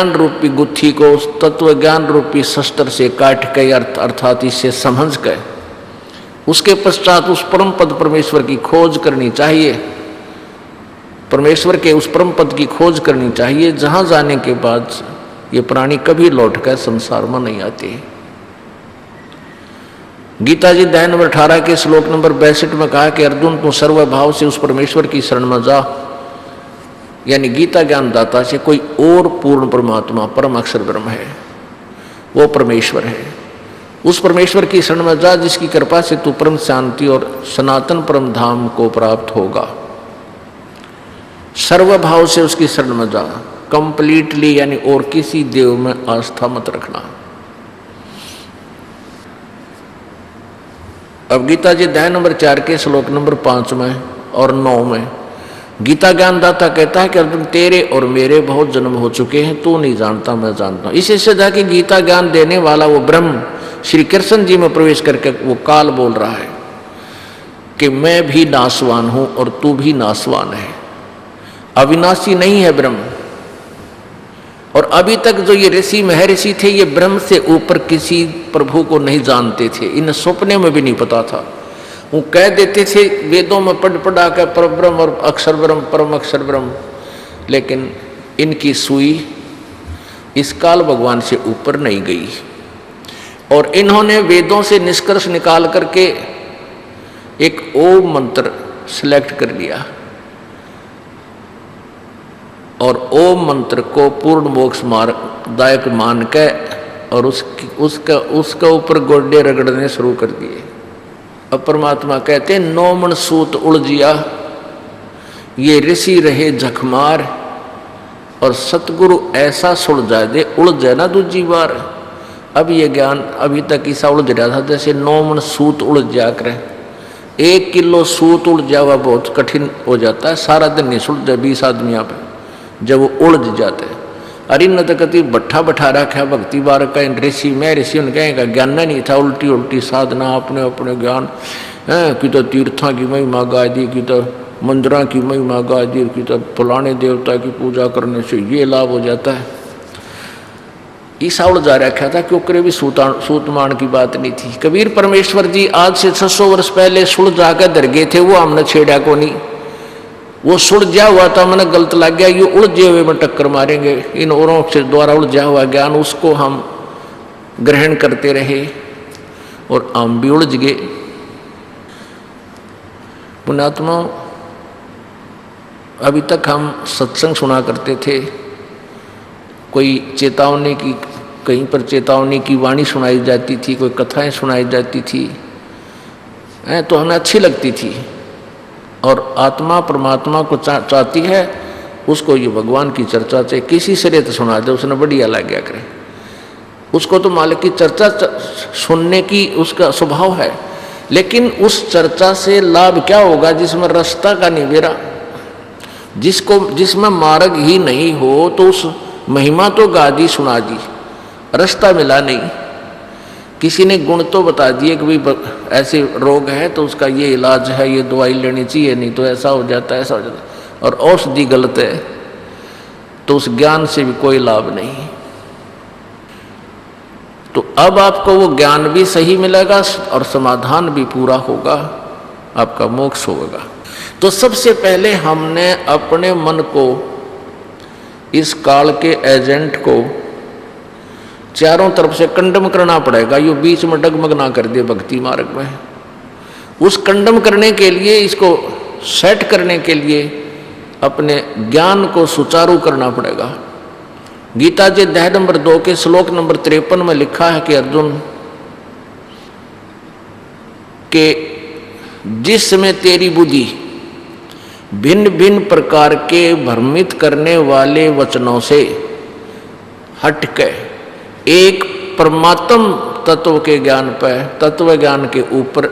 रूपी गुत्थी को उस तत्व ज्ञान रूपी शस्त्र से काट के अर्थात इससे समझ के उसके पश्चात उस परम पद परमेश्वर की खोज करनी चाहिए। परमेश्वर के उस परम पद की खोज करनी चाहिए, जहां जाने के बाद ये प्राणी कभी लौट कर संसार में नहीं आते। गीता जी अध्याय नंबर 18 के श्लोक नंबर 62 में कहा कि अर्जुन तू सर्वभाव से उस परमेश्वर की शरण में जा। यानी गीता ज्ञान दाता से कोई और पूर्ण परमात्मा परम अक्षर ब्रह्म है, वो परमेश्वर है। उस परमेश्वर की शरण में जा जिसकी कृपा से तू परम शांति और सनातन परम धाम को प्राप्त होगा। सर्वभाव से उसकी शरण में जा, कंप्लीटली, यानी और किसी देव में आस्था मत रखना। अब गीता जी अध्याय नंबर 4 के श्लोक नंबर 5 में और 9 में गीता ज्ञान दाता कहता है कि अर्जुन तेरे और मेरे बहुत जन्म हो चुके हैं, तू नहीं जानता मैं जानता हूं। इसी से जाके गीता ज्ञान देने वाला वो ब्रह्म श्री कृष्ण जी में प्रवेश करके वो काल बोल रहा है कि मैं भी नासवान हूं और तू भी नासवान है। अविनाशी नहीं है ब्रह्म। और अभी तक जो ये ऋषि महर्षि थे ये ब्रह्म से ऊपर किसी प्रभु को नहीं जानते थे, इन्हें सपने में भी नहीं पता था। वो कह देते थे वेदों में पढ़ा कर परब्रह्म और अक्षर ब्रह्म, परम अक्षर ब्रह्म, लेकिन इनकी सुई इस काल भगवान से ऊपर नहीं गई। और इन्होंने वेदों से निष्कर्ष निकाल करके एक ओम मंत्र सिलेक्ट कर लिया और ओम मंत्र को पूर्ण मोक्ष मार्गदायक मान के और उसके ऊपर गोडे रगड़ने शुरू कर दिए। अब परमात्मा कहते हैं 9 मन सूत उलझिया, ये ऋषि रहे झकमार और सतगुरु ऐसा सुलझा दे, उलझ जाए ना दूसरी बार। अब ये ज्ञान अभी तक ऐसा उलझ रहा था जैसे 9 मन सूत उलझ जा करे। 1 किलो सूत उलझ जावा बहुत कठिन हो जाता है, सारा दिन नहीं सुलझ जाए 20 आदमियों पे। जब वो उलझ जाते हैं। अरे न तो कति बट्ठा बैठा रखा भक्ति बार का ऋषि में ऋषि उनके ज्ञान नहीं था, उल्टी उल्टी साधना अपने अपने ज्ञान है कि तो तीर्थों की महिमा गा दी, कि तो मंदिरों की महिमा गा दी, कि तो फलाने देवता की पूजा करने से ये लाभ हो जाता है। ईसा उलझा रखा था क्योंकि भी सूतमान की बात नहीं थी। कबीर परमेश्वर जी आज से 600 वर्ष पहले सुलझा कर धर गए थे, वो हमने छेड़ा को नहीं। वो सुलझा हुआ था, मैंने गलत लग गया, ये उलझे हुए में टक्कर मारेंगे। इन औरों से द्वारा उलझा हुआ ज्ञान उसको हम ग्रहण करते रहे और हम भी उलझ गए। पुण्यात्मा, अभी तक हम सत्संग सुना करते थे, कोई चेतावनी की, कहीं पर चेतावनी की वाणी सुनाई जाती थी, कोई कथाएं सुनाई जाती थी, तो हमें अच्छी लगती थी। और आत्मा परमात्मा को चाहती है, उसको ये भगवान की चर्चा से किसी से तो सुना दे, उसने बढ़िया लग गया करे। उसको तो मालिक की चर्चा सुनने की उसका स्वभाव है, लेकिन उस चर्चा से लाभ क्या होगा जिसमें रास्ता का नहीं बेरा, जिसमें मार्ग ही नहीं हो, तो उस महिमा तो गा दी सुना दी, रास्ता मिला नहीं। किसी ने गुण तो बता दिए कि भाई ऐसे रोग है तो उसका ये इलाज है, ये दवाई लेनी चाहिए, नहीं तो ऐसा हो जाता है, ऐसा हो जाता है, और औषधि गलत है, तो उस ज्ञान से भी कोई लाभ नहीं। तो अब आपको वो ज्ञान भी सही मिलेगा और समाधान भी पूरा होगा, आपका मोक्ष होगा। तो सबसे पहले हमने अपने मन को, इस काल के एजेंट को चारों तरफ से कंडम करना पड़ेगा। ये बीच में डगमग ना कर दे भक्ति मार्ग में। उस कंडम करने के लिए, इसको सेट करने के लिए अपने ज्ञान को सुचारू करना पड़ेगा। गीता जी अध्याय नंबर 2 के श्लोक नंबर 53 में लिखा है कि अर्जुन के जिसमें तेरी बुद्धि भिन्न भिन्न प्रकार के भ्रमित करने वाले वचनों से हटके एक परमात्म तत्व के ज्ञान पर, तत्व ज्ञान के ऊपर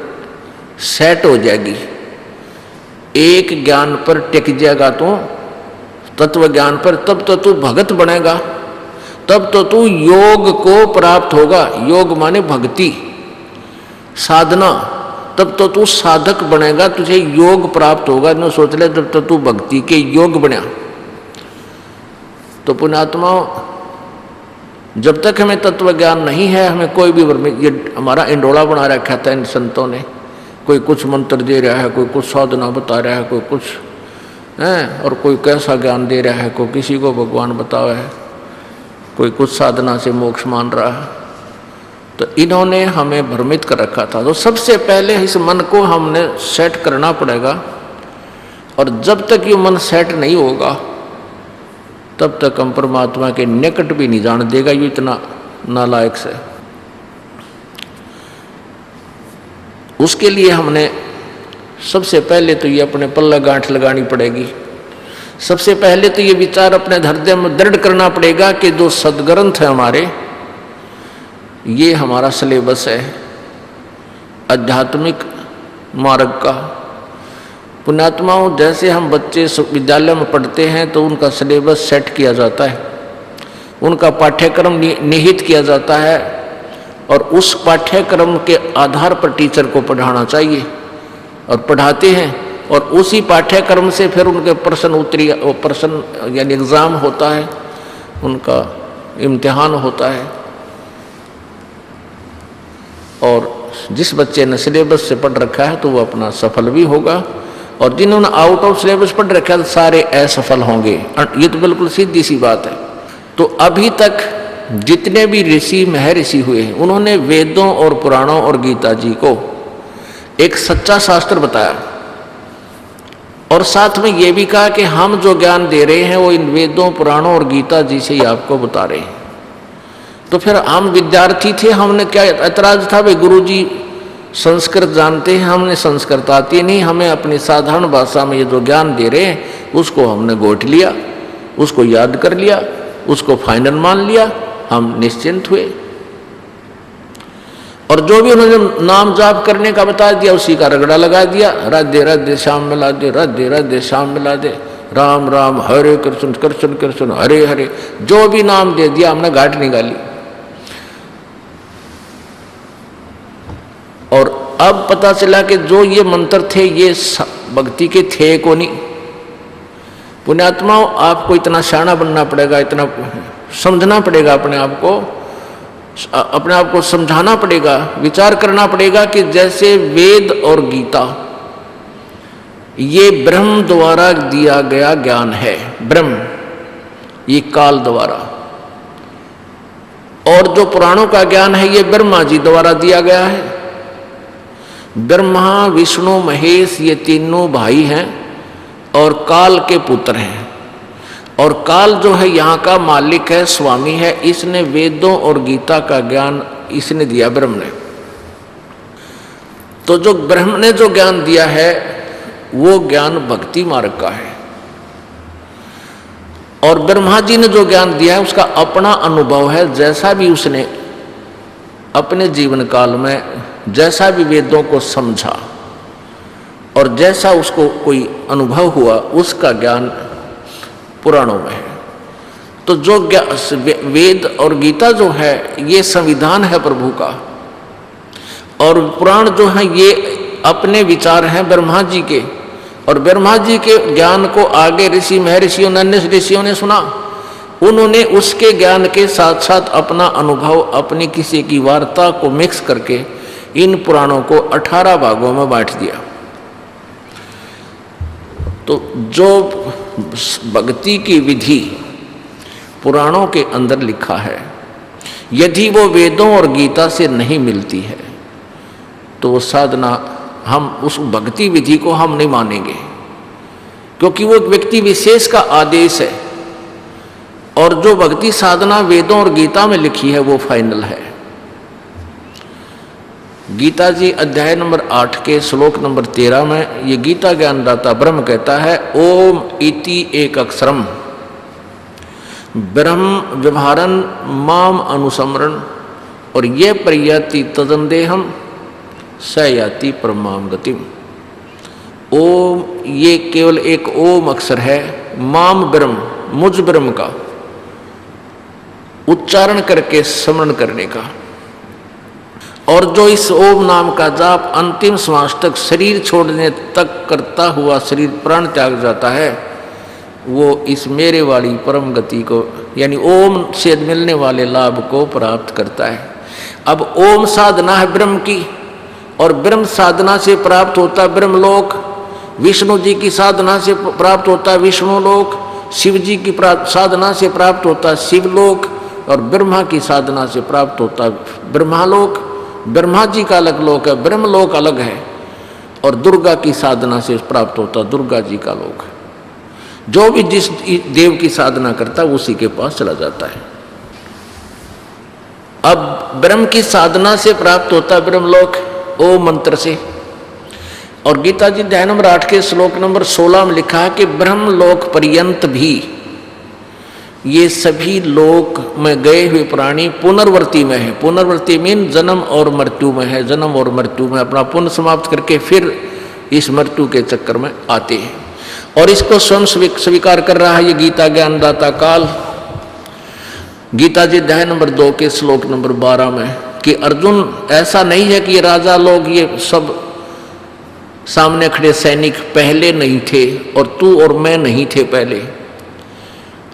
सेट हो जाएगी, एक ज्ञान पर टिक जाएगा तो तत्व ज्ञान पर, तब तो तू भगत बनेगा, तब तो तू योग को प्राप्त होगा। योग माने भक्ति साधना, तब तो तू साधक बनेगा, तुझे योग प्राप्त होगा। न सोच ले जब तो तू भक्ति के योग बना। तो पुण्यात्मा, जब तक हमें तत्व ज्ञान नहीं है, हमें कोई भी ये हमारा इंडोला बना रखा था इन संतों ने। कोई कुछ मंत्र दे रहा है, कोई कुछ साधना बता रहा है, कोई कुछ है, और कोई कैसा ज्ञान दे रहा है, कोई किसी को भगवान बतावा है, कोई कुछ साधना से मोक्ष मान रहा है। तो इन्होंने हमें भ्रमित कर रखा था। तो सबसे पहले इस मन को हमने सेट करना पड़ेगा, और जब तक ये मन सेट नहीं होगा तब तक हम परमात्मा के निकट भी नहीं जान देगा। ये इतना नालायक से। उसके लिए हमने सबसे पहले तो ये अपने पल्ला गांठ लगानी पड़ेगी। सबसे पहले तो ये विचार अपने हृदय में दृढ़ करना पड़ेगा कि जो सदग्रंथ है हमारे, ये हमारा सिलेबस है आध्यात्मिक मार्ग का। पुण्यात्माओं, जैसे हम बच्चे विद्यालय में पढ़ते हैं तो उनका सिलेबस सेट किया जाता है, उनका पाठ्यक्रम निहित किया जाता है, और उस पाठ्यक्रम के आधार पर टीचर को पढ़ाना चाहिए, और पढ़ाते हैं। और उसी पाठ्यक्रम से फिर उनके प्रश्न यानी एग्ज़ाम होता है, उनका इम्तिहान होता है। और जिस बच्चे ने सिलेबस से पढ़ रखा है तो वो अपना सफल भी होगा, और जिन्होंने आउट ऑफ सिलेबस पढ़ रखा है तो सारे असफल होंगे। ये तो बिल्कुल सीधी सी बात है। तो अभी तक जितने भी ऋषि महर्षि हुए हैं, उन्होंने वेदों और पुराणों और गीता जी को एक सच्चा शास्त्र बताया, और साथ में ये भी कहा कि हम जो ज्ञान दे रहे हैं वो इन वेदों पुराणों और गीता जी से ही आपको बता रहे हैं। तो फिर हम विद्यार्थी थे, हमने क्या ऐतराज था? भाई गुरुजी संस्कृत जानते हैं, हमने संस्कृत आती नहीं, हमें अपनी साधारण भाषा में ये जो ज्ञान दे रहे हैं उसको हमने गोट लिया, उसको याद कर लिया, उसको फाइनल मान लिया, हम निश्चिंत हुए। और जो भी उन्होंने नाम जाप करने का बता दिया उसी का रगड़ा लगा दिया। राधे राधे श्याम मिला दे, राधे राधे श्याम मिला दे, राम राम हरे कृष्ण कृष्ण कृष्ण हरे हरे, जो भी नाम दे दिया हमने घाट निकाली। और अब पता चला कि जो ये मंत्र थे ये भक्ति के थे को नहीं। पुण्यात्माओं, आपको इतना शाना बनना पड़ेगा, इतना समझना पड़ेगा, अपने आप को समझाना पड़ेगा, विचार करना पड़ेगा कि जैसे वेद और गीता ये ब्रह्म द्वारा दिया गया ज्ञान है, ब्रह्म ये काल द्वारा, और जो पुराणों का ज्ञान है ये ब्रह्मा जी द्वारा दिया गया है। ब्रह्मा विष्णु महेश ये तीनों भाई हैं और काल के पुत्र हैं, और काल जो है यहाँ का मालिक है, स्वामी है। इसने वेदों और गीता का ज्ञान इसने दिया, ब्रह्म ने। तो जो ब्रह्म ने जो ज्ञान दिया है वो ज्ञान भक्ति मार्ग का है, और ब्रह्मा जी ने जो ज्ञान दिया है उसका अपना अनुभव है। जैसा भी उसने अपने जीवन काल में जैसा भी वेदों को समझा और जैसा उसको कोई अनुभव हुआ, उसका ज्ञान पुराणों में है। तो जो वेद और गीता जो है ये संविधान है प्रभु का, और पुराण जो है ये अपने विचार हैं ब्रह्मा जी के, और ब्रह्मा जी के ज्ञान को आगे ऋषि महर्षियों अन्य ऋषियों ने सुना। उन्होंने उसके ज्ञान के साथ साथ अपना अनुभव, अपनी किसी की वार्ता को मिक्स करके इन पुराणों को 18 भागों में बांट दिया। तो जो भक्ति की विधि पुराणों के अंदर लिखा है, यदि वो वेदों और गीता से नहीं मिलती है तो वो साधना, हम उस भक्ति विधि को हम नहीं मानेंगे, क्योंकि वो व्यक्ति विशेष का आदेश है, और जो भक्ति साधना वेदों और गीता में लिखी है वो फाइनल है। गीता जी अध्याय नंबर 8 के श्लोक नंबर 13 में ये गीता ज्ञानदाता ब्रह्म कहता है, ओम इति एक अक्षरम ब्रह्म व्यवहारन माम अनुसमरण, और ये प्रयाति तदंदेहम स याति परमाम गतिम। ओम ये केवल एक ओम अक्षर है, माम ब्रह्म मुझ ब्रह्म का उच्चारण करके स्मरण करने का, और जो इस ओम नाम का जाप अंतिम श्वास तक शरीर छोड़ने तक करता हुआ शरीर प्राण त्याग जाता है, वो इस मेरे वाली परम गति को यानी ओम से मिलने वाले लाभ को प्राप्त करता है। अब ओम साधना है ब्रह्म की, और ब्रह्म साधना से प्राप्त होता है ब्रह्मलोक। विष्णु जी की साधना से प्राप्त होता है विष्णुलोक, शिव जी की साधना से प्राप्त होता है शिवलोक, और ब्रह्मा की साधना से प्राप्त होता है ब्रह्मालोक। ब्रह्मा जी का अलग लोक है, ब्रह्मलोक अलग है, और दुर्गा की साधना से प्राप्त होता है दुर्गा जी का लोक। जो भी जिस देव की साधना करता है उसी के पास चला जाता है। अब ब्रह्म की साधना से प्राप्त होता है ब्रह्मलोक ओम मंत्र से, और गीता जी अध्याय नंबर 8 के श्लोक नंबर 16 में लिखा है कि ब्रह्मलोक पर्यंत भी ये सभी लोक में गए हुए प्राणी पुनर्वर्ती में है। पुनर्वर्ती मीन जन्म और मृत्यु में है, जन्म और मृत्यु में अपना पुण्य समाप्त करके फिर इस मृत्यु के चक्कर में आते हैं, और इसको स्वयं स्वीकार कर रहा है ये गीता ज्ञानदाता काल। गीता जी अध्याय नंबर 2 के श्लोक नंबर 12 में कि अर्जुन, ऐसा नहीं है कि ये राजा लोग ये सब सामने खड़े सैनिक पहले नहीं थे, और तू और मैं नहीं थे पहले,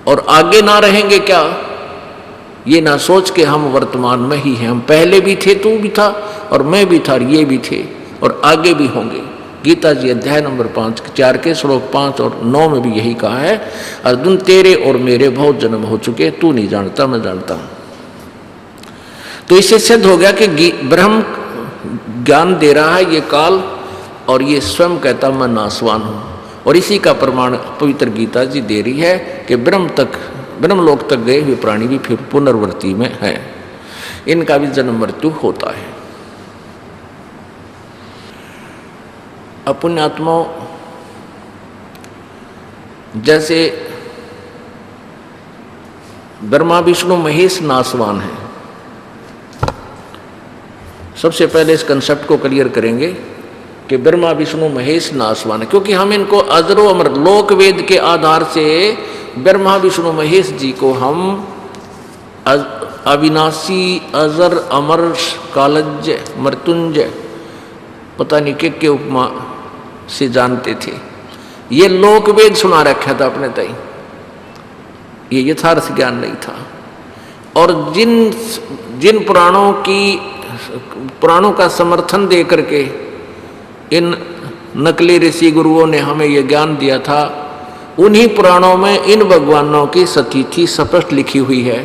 और आगे ना रहेंगे क्या? ये ना सोच के हम वर्तमान में ही हैं। हम पहले भी थे, तू भी था और मैं भी था, और ये भी थे और आगे भी होंगे। गीता जी अध्याय नंबर 4 के श्लोक 5 और 9 में भी यही कहा है, अर्जुन तेरे और मेरे बहुत जन्म हो चुके, तू नहीं जानता मैं जानता हूं। तो इससे सिद्ध हो गया कि ब्रह्म ज्ञान दे रहा है ये काल, और ये स्वयं कहता मैं नासवान हूं। और इसी का प्रमाण पवित्र गीता जी दे रही है कि ब्रह्मलोक तक गए हुए प्राणी भी फिर पुनर्वर्ती में हैं, इनका भी जन्म मृत्यु होता है। पुण्यात्माओं, जैसे ब्रह्मा विष्णु महेश नासवान है, सबसे पहले इस कंसेप्ट को क्लियर करेंगे कि ब्रह्मा विष्णु महेश नासवान, क्योंकि हम इनको अजरो अमर लोक वेद के आधार से ब्रह्मा विष्णु महेश जी को हम अविनाशी, अजर, अमर, कालज्य, मृत्युंजय, पता नहीं के उपमा से जानते थे। ये लोक वेद सुना रखा था अपने तय, ये यथार्थ ज्ञान नहीं था। और जिन पुराणों का समर्थन दे करके इन नकली ऋषि गुरुओं ने हमें ये ज्ञान दिया था, उन्हीं पुराणों में इन भगवानों की सतीथि स्पष्ट लिखी हुई है।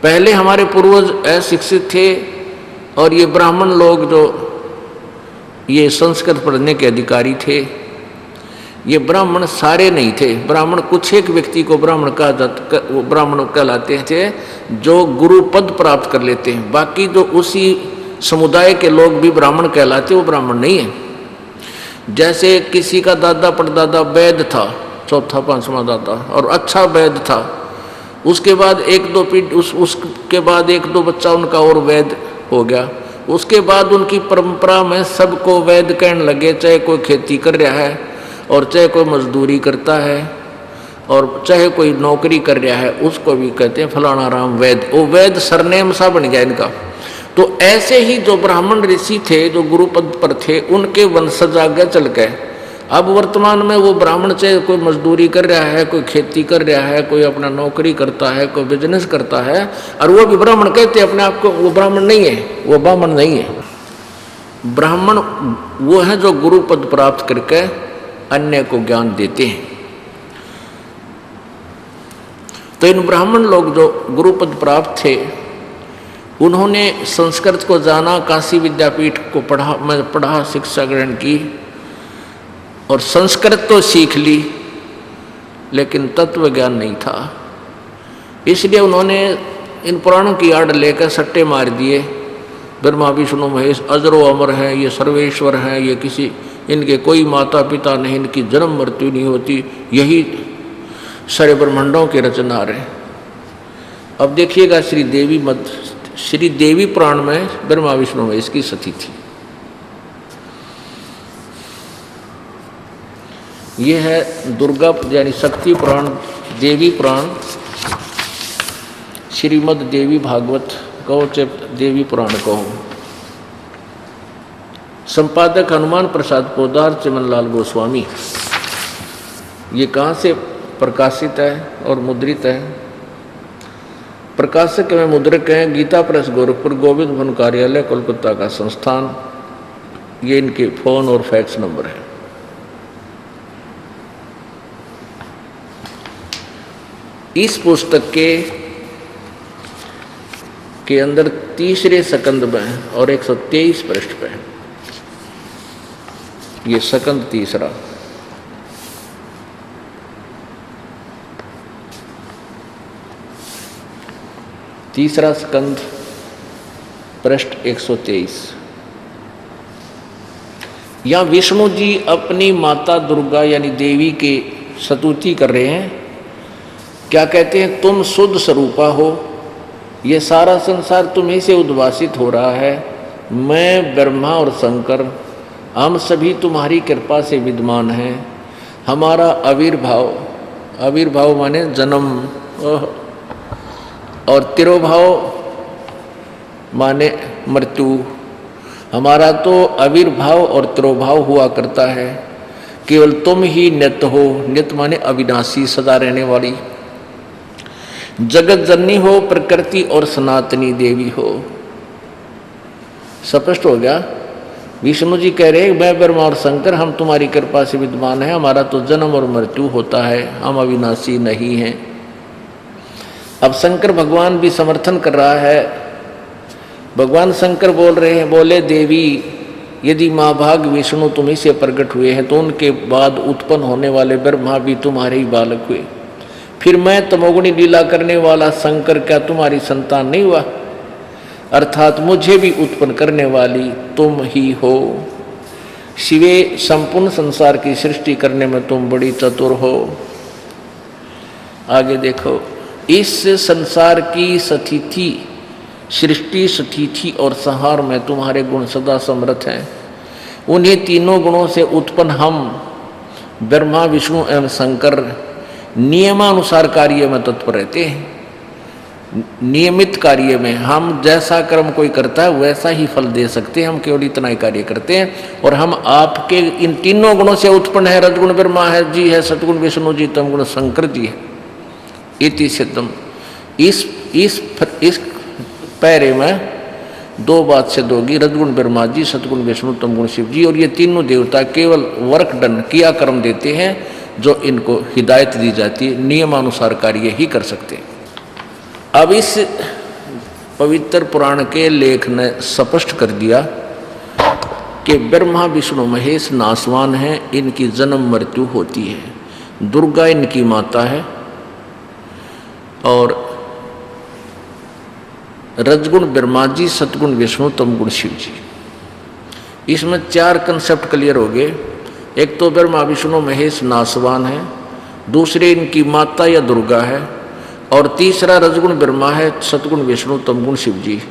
पहले हमारे पूर्वज अशिक्षित थे और ये ब्राह्मण लोग जो ये संस्कृत पढ़ने के अधिकारी थे, ये ब्राह्मण सारे नहीं थे। ब्राह्मण कुछ एक व्यक्ति को ब्राह्मण वो ब्राह्मण कहलाते थे जो गुरु पद प्राप्त कर लेते हैं। बाकी जो उसी समुदाय के लोग भी ब्राह्मण कहलाते, वो ब्राह्मण नहीं है। जैसे किसी का दादा परदादा वैद्य था, चौथा पांचवा दादा, और अच्छा वैद्य था, उसके बाद एक दो पीढ़ी उसके बाद एक दो बच्चा उनका और वैद्य हो गया। उसके बाद उनकी परंपरा में सबको वैद्य कहने लगे, चाहे कोई खेती कर रहा है और चाहे कोई मजदूरी करता है और चाहे कोई नौकरी कर रहा है, उसको भी कहते हैं फलाना राम वैद्य। वो वैद्य सरनेम सा बन गया इनका। तो ऐसे ही जो ब्राह्मण ऋषि थे जो गुरुपद पर थे, उनके वंशज आगे चल गए। अब वर्तमान में वो ब्राह्मण चाहे कोई मजदूरी कर रहा है, कोई खेती कर रहा है, कोई अपना नौकरी करता है, कोई बिजनेस करता है, और वो भी ब्राह्मण कहते हैं अपने आप को। वो ब्राह्मण नहीं है, वो ब्राह्मण नहीं है। ब्राह्मण वो है जो गुरुपद प्राप्त करके अन्य को ज्ञान देते हैं। तो इन ब्राह्मण लोग जो गुरुपद प्राप्त थे, उन्होंने संस्कृत को जाना, काशी विद्यापीठ को पढ़ा, शिक्षा ग्रहण की और संस्कृत तो सीख ली, लेकिन तत्व ज्ञान नहीं था। इसलिए उन्होंने इन पुराणों की आड़ लेकर सट्टे मार दिए। ब्रह्मा विष्णु महेश अजरो अमर है, ये सर्वेश्वर हैं, ये किसी इनके कोई माता पिता नहीं, इनकी जन्म मृत्यु नहीं होती, यही सारे ब्रह्मांडों के रचनहार हैं। अब देखिएगा श्री देवी पुराण में ब्रह्मा विष्णु महेश की सती थी। ये है दुर्गा यानी शक्ति पुराण, देवी पुराण, श्रीमद देवी भागवत कहो चाहे देवी पुराण कहो। संपादक हनुमान प्रसाद पोदार, चमनलाल गोस्वामी। ये कहाँ से प्रकाशित है और मुद्रित है? प्रकाशक में मुद्रक हैं गीता प्रेस गोरखपुर, गोविंद भवन कार्यालय कोलकाता का संस्थान। ये इनके फोन और फैक्स नंबर है। इस पुस्तक के अंदर तीसरे सकंद में और 123 पृष्ठ पे, ये सकंद तीसरा स्कंद पृष्ठ 123। यहाँ विष्णु जी अपनी माता दुर्गा यानी देवी की स्तुति कर रहे हैं। क्या कहते हैं? तुम शुद्ध स्वरूपा हो, ये सारा संसार तुम्हीं से उद्भासित हो रहा है। मैं ब्रह्मा और शंकर हम सभी तुम्हारी कृपा से विद्यमान हैं। हमारा आविर्भाव माने जन्म, और तिरोभाव माने मृत्यु। हमारा तो आविर्भाव और तिरोभाव हुआ करता है। केवल तुम ही नित्य हो। नित्य माने अविनाशी, सदा रहने वाली। जगत जननी हो, प्रकृति और सनातनी देवी हो। स्पष्ट हो गया। विष्णु जी कह रहे मैं ब्रह्मा और शंकर हम तुम्हारी कृपा से विद्यमान है। हमारा तो जन्म और मृत्यु होता है, हम अविनाशी नहीं हैं। अब शंकर भगवान भी समर्थन कर रहा है। भगवान शंकर बोल रहे हैं, बोले देवी यदि महाभाग विष्णु तुम्हीं से प्रकट हुए हैं तो उनके बाद उत्पन्न होने वाले ब्रह्मा भी तुम्हारे ही बालक हुए। फिर मैं तमोगुणी लीला करने वाला शंकर क्या तुम्हारी संतान नहीं हुआ? अर्थात मुझे भी उत्पन्न करने वाली तुम ही हो। शिवे संपूर्ण संसार की सृष्टि करने में तुम बड़ी चतुर हो। आगे देखो, इस संसार की सृष्टि स्थिति और संहार में तुम्हारे गुण सदा समर्थ हैं। उन्हीं तीनों गुणों से उत्पन्न हम ब्रह्मा विष्णु एवं शंकर नियमानुसार कार्य में तत्पर रहते हैं। नियमित कार्य में हम जैसा कर्म कोई करता है वैसा ही फल दे सकते हैं, हम केवल इतना ही कार्य करते हैं। और हम आपके इन तीनों गुणों से उत्पन्न है, रजगुण ब्रह्मा है जी है, सतगुण विष्णु जी, तमगुण शंकर जी है। इति सिद्धम, इस पैरे में दो बात सिद्ध होगी, रजगुण ब्रह्मा जी, सतगुण विष्णु, तमगुण शिव जी। और ये तीनों देवता केवल वर्क डन किया कर्म देते हैं, जो इनको हिदायत दी जाती है, नियमानुसार कार्य ही कर सकते हैं। अब इस पवित्र पुराण के लेख ने स्पष्ट कर दिया कि ब्रह्मा विष्णु महेश नासवान हैं, इनकी जन्म मृत्यु होती है। दुर्गा इनकी माता है और रजगुण ब्रह्मा जी, सतगुण विष्णु, तमगुण शिव जी। इसमें 4 कंसेप्ट क्लियर हो गए। एक तो ब्रह्मा विष्णु महेश नासवान है, दूसरे इनकी माता या दुर्गा है, और तीसरा रजगुण ब्रह्मा है, सतगुण विष्णु, तमगुण शिव जी।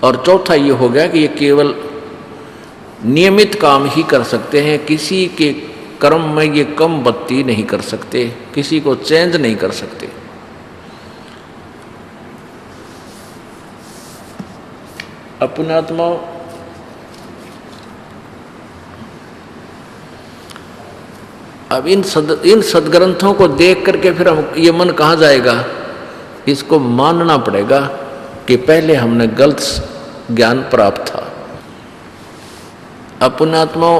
और चौथा ये हो गया कि ये केवल नियमित काम ही कर सकते हैं, किसी के कर्म में ये कम बत्ती नहीं कर सकते, किसी को चेंज नहीं कर सकते। अपने आत्मा अब इन सदग्रंथों को देख करके फिर हम ये मन कहाँ जाएगा? इसको मानना पड़ेगा कि पहले हमने गलत ज्ञान प्राप्त था। अपने आत्मा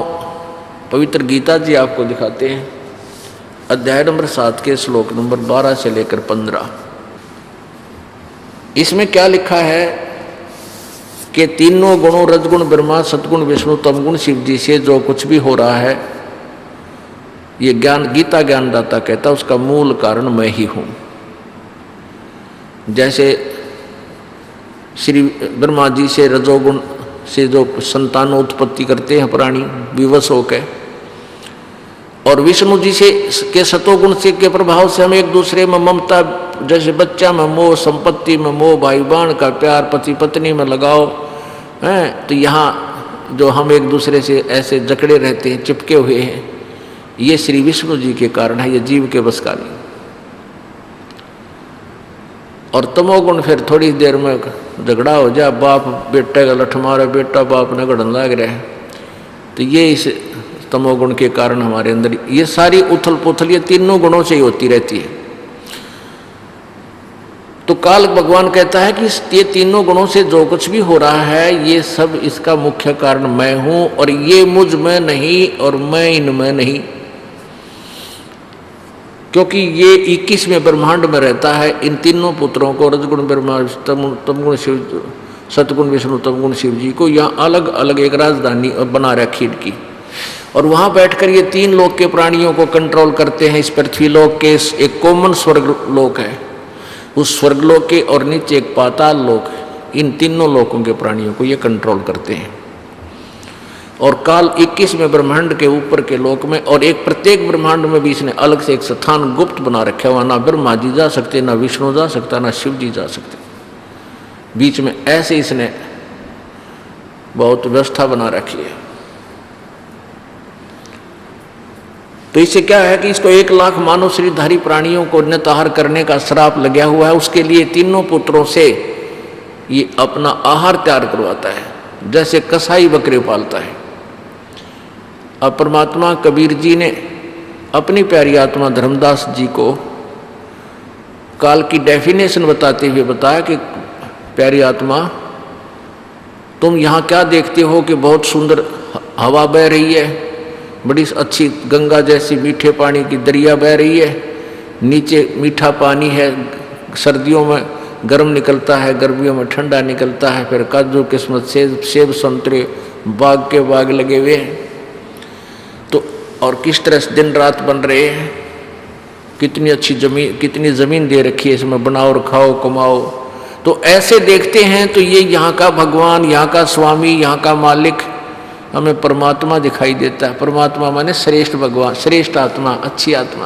पवित्र गीता जी आपको दिखाते हैं, अध्याय नंबर 7 के श्लोक नंबर 12 से लेकर 15। इसमें क्या लिखा है कि तीनों गुणों रजगुण ब्रह्मा, सतगुण विष्णु, तमगुण शिव जी से जो कुछ भी हो रहा है, ये ज्ञान गीता ज्ञानदाता कहता है उसका मूल कारण मैं ही हूं। जैसे श्री ब्रह्मा जी से रजोगुण से जो संतानोत्पत्ति करते हैं प्राणी विवश होकर, और विष्णु जी से के सतोगुण से के प्रभाव से हम एक दूसरे में ममता, जैसे बच्चा में मोह, संपत्ति में मोह, भाई बहन का प्यार, पति पत्नी में लगाव है, तो यहाँ जो हम एक दूसरे से ऐसे जकड़े रहते हैं, चिपके हुए हैं, ये श्री विष्णु जी के कारण है, ये जीव के बस का नहीं। और तमोगुण फिर थोड़ी देर में झगड़ा हो जाए, बाप बेटे का लठ मारे, बेटा बाप ने गड़न लाग रहा है, तो ये इस तमोगुण के कारण हमारे अंदर ये सारी उथल पुथल ये तीनों गुणों से ही होती रहती है। तो काल भगवान कहता है कि ये तीनों गुणों से जो कुछ भी हो रहा है, ये सब इसका मुख्य कारण मैं हूं, और ये मुझ में नहीं और मैं इनमें नहीं, क्योंकि ये 21वें ब्रह्मांड में रहता है। इन तीनों पुत्रों को, रजगुण ब्रह्मा, तमगुण शिव, सतगुण विष्णु, तमगुण शिव जी को यहाँ अलग अलग एक राजधानी बना रखी इनकी, और वहाँ बैठकर ये 3 लोक के प्राणियों को कंट्रोल करते हैं। इस पृथ्वी लोक के एक कॉमन स्वर्ग लोक है, उस स्वर्ग लोक के, और नीचे एक पाताल लोक है। इन तीनों लोकों के प्राणियों को ये कंट्रोल करते हैं। और काल 21वें ब्रह्मांड के ऊपर के लोक में, और एक प्रत्येक ब्रह्मांड में भी इसने अलग से एक स्थान गुप्त बना रखा हुआ, ना ब्रह्मा जी जा सकते, ना विष्णु जा सकता, ना शिव जी जा सकते, बीच में ऐसे इसने बहुत व्यवस्था बना रखी है। तो इससे क्या है कि इसको 1 लाख मानव शरीरधारी प्राणियों को निताहार करने का श्राप लगा हुआ है। उसके लिए तीनों पुत्रों से ये अपना आहार तैयार करवाता है, जैसे कसाई बकरे पालता है। अब परमात्मा कबीर जी ने अपनी प्यारी आत्मा धर्मदास जी को काल की डेफिनेशन बताते हुए बताया कि प्यारी आत्मा, तुम यहाँ क्या देखते हो कि बहुत सुंदर हवा बह रही है, बड़ी अच्छी गंगा जैसी मीठे पानी की दरिया बह रही है, नीचे मीठा पानी है, सर्दियों में गर्म निकलता है, गर्मियों में ठंडा निकलता है, फिर काजू किस्मत सेब संतरे बाग के बाग लगे हुए हैं। तो और किस तरह से दिन रात बन रहे हैं, कितनी अच्छी जमीन, कितनी ज़मीन दे रखी है, इसमें बनाओ और खाओ कमाओ। तो ऐसे देखते हैं तो ये यहाँ का भगवान, यहाँ का स्वामी, यहाँ का मालिक हमें परमात्मा दिखाई देता है। परमात्मा माने श्रेष्ठ भगवान, श्रेष्ठ आत्मा, अच्छी आत्मा।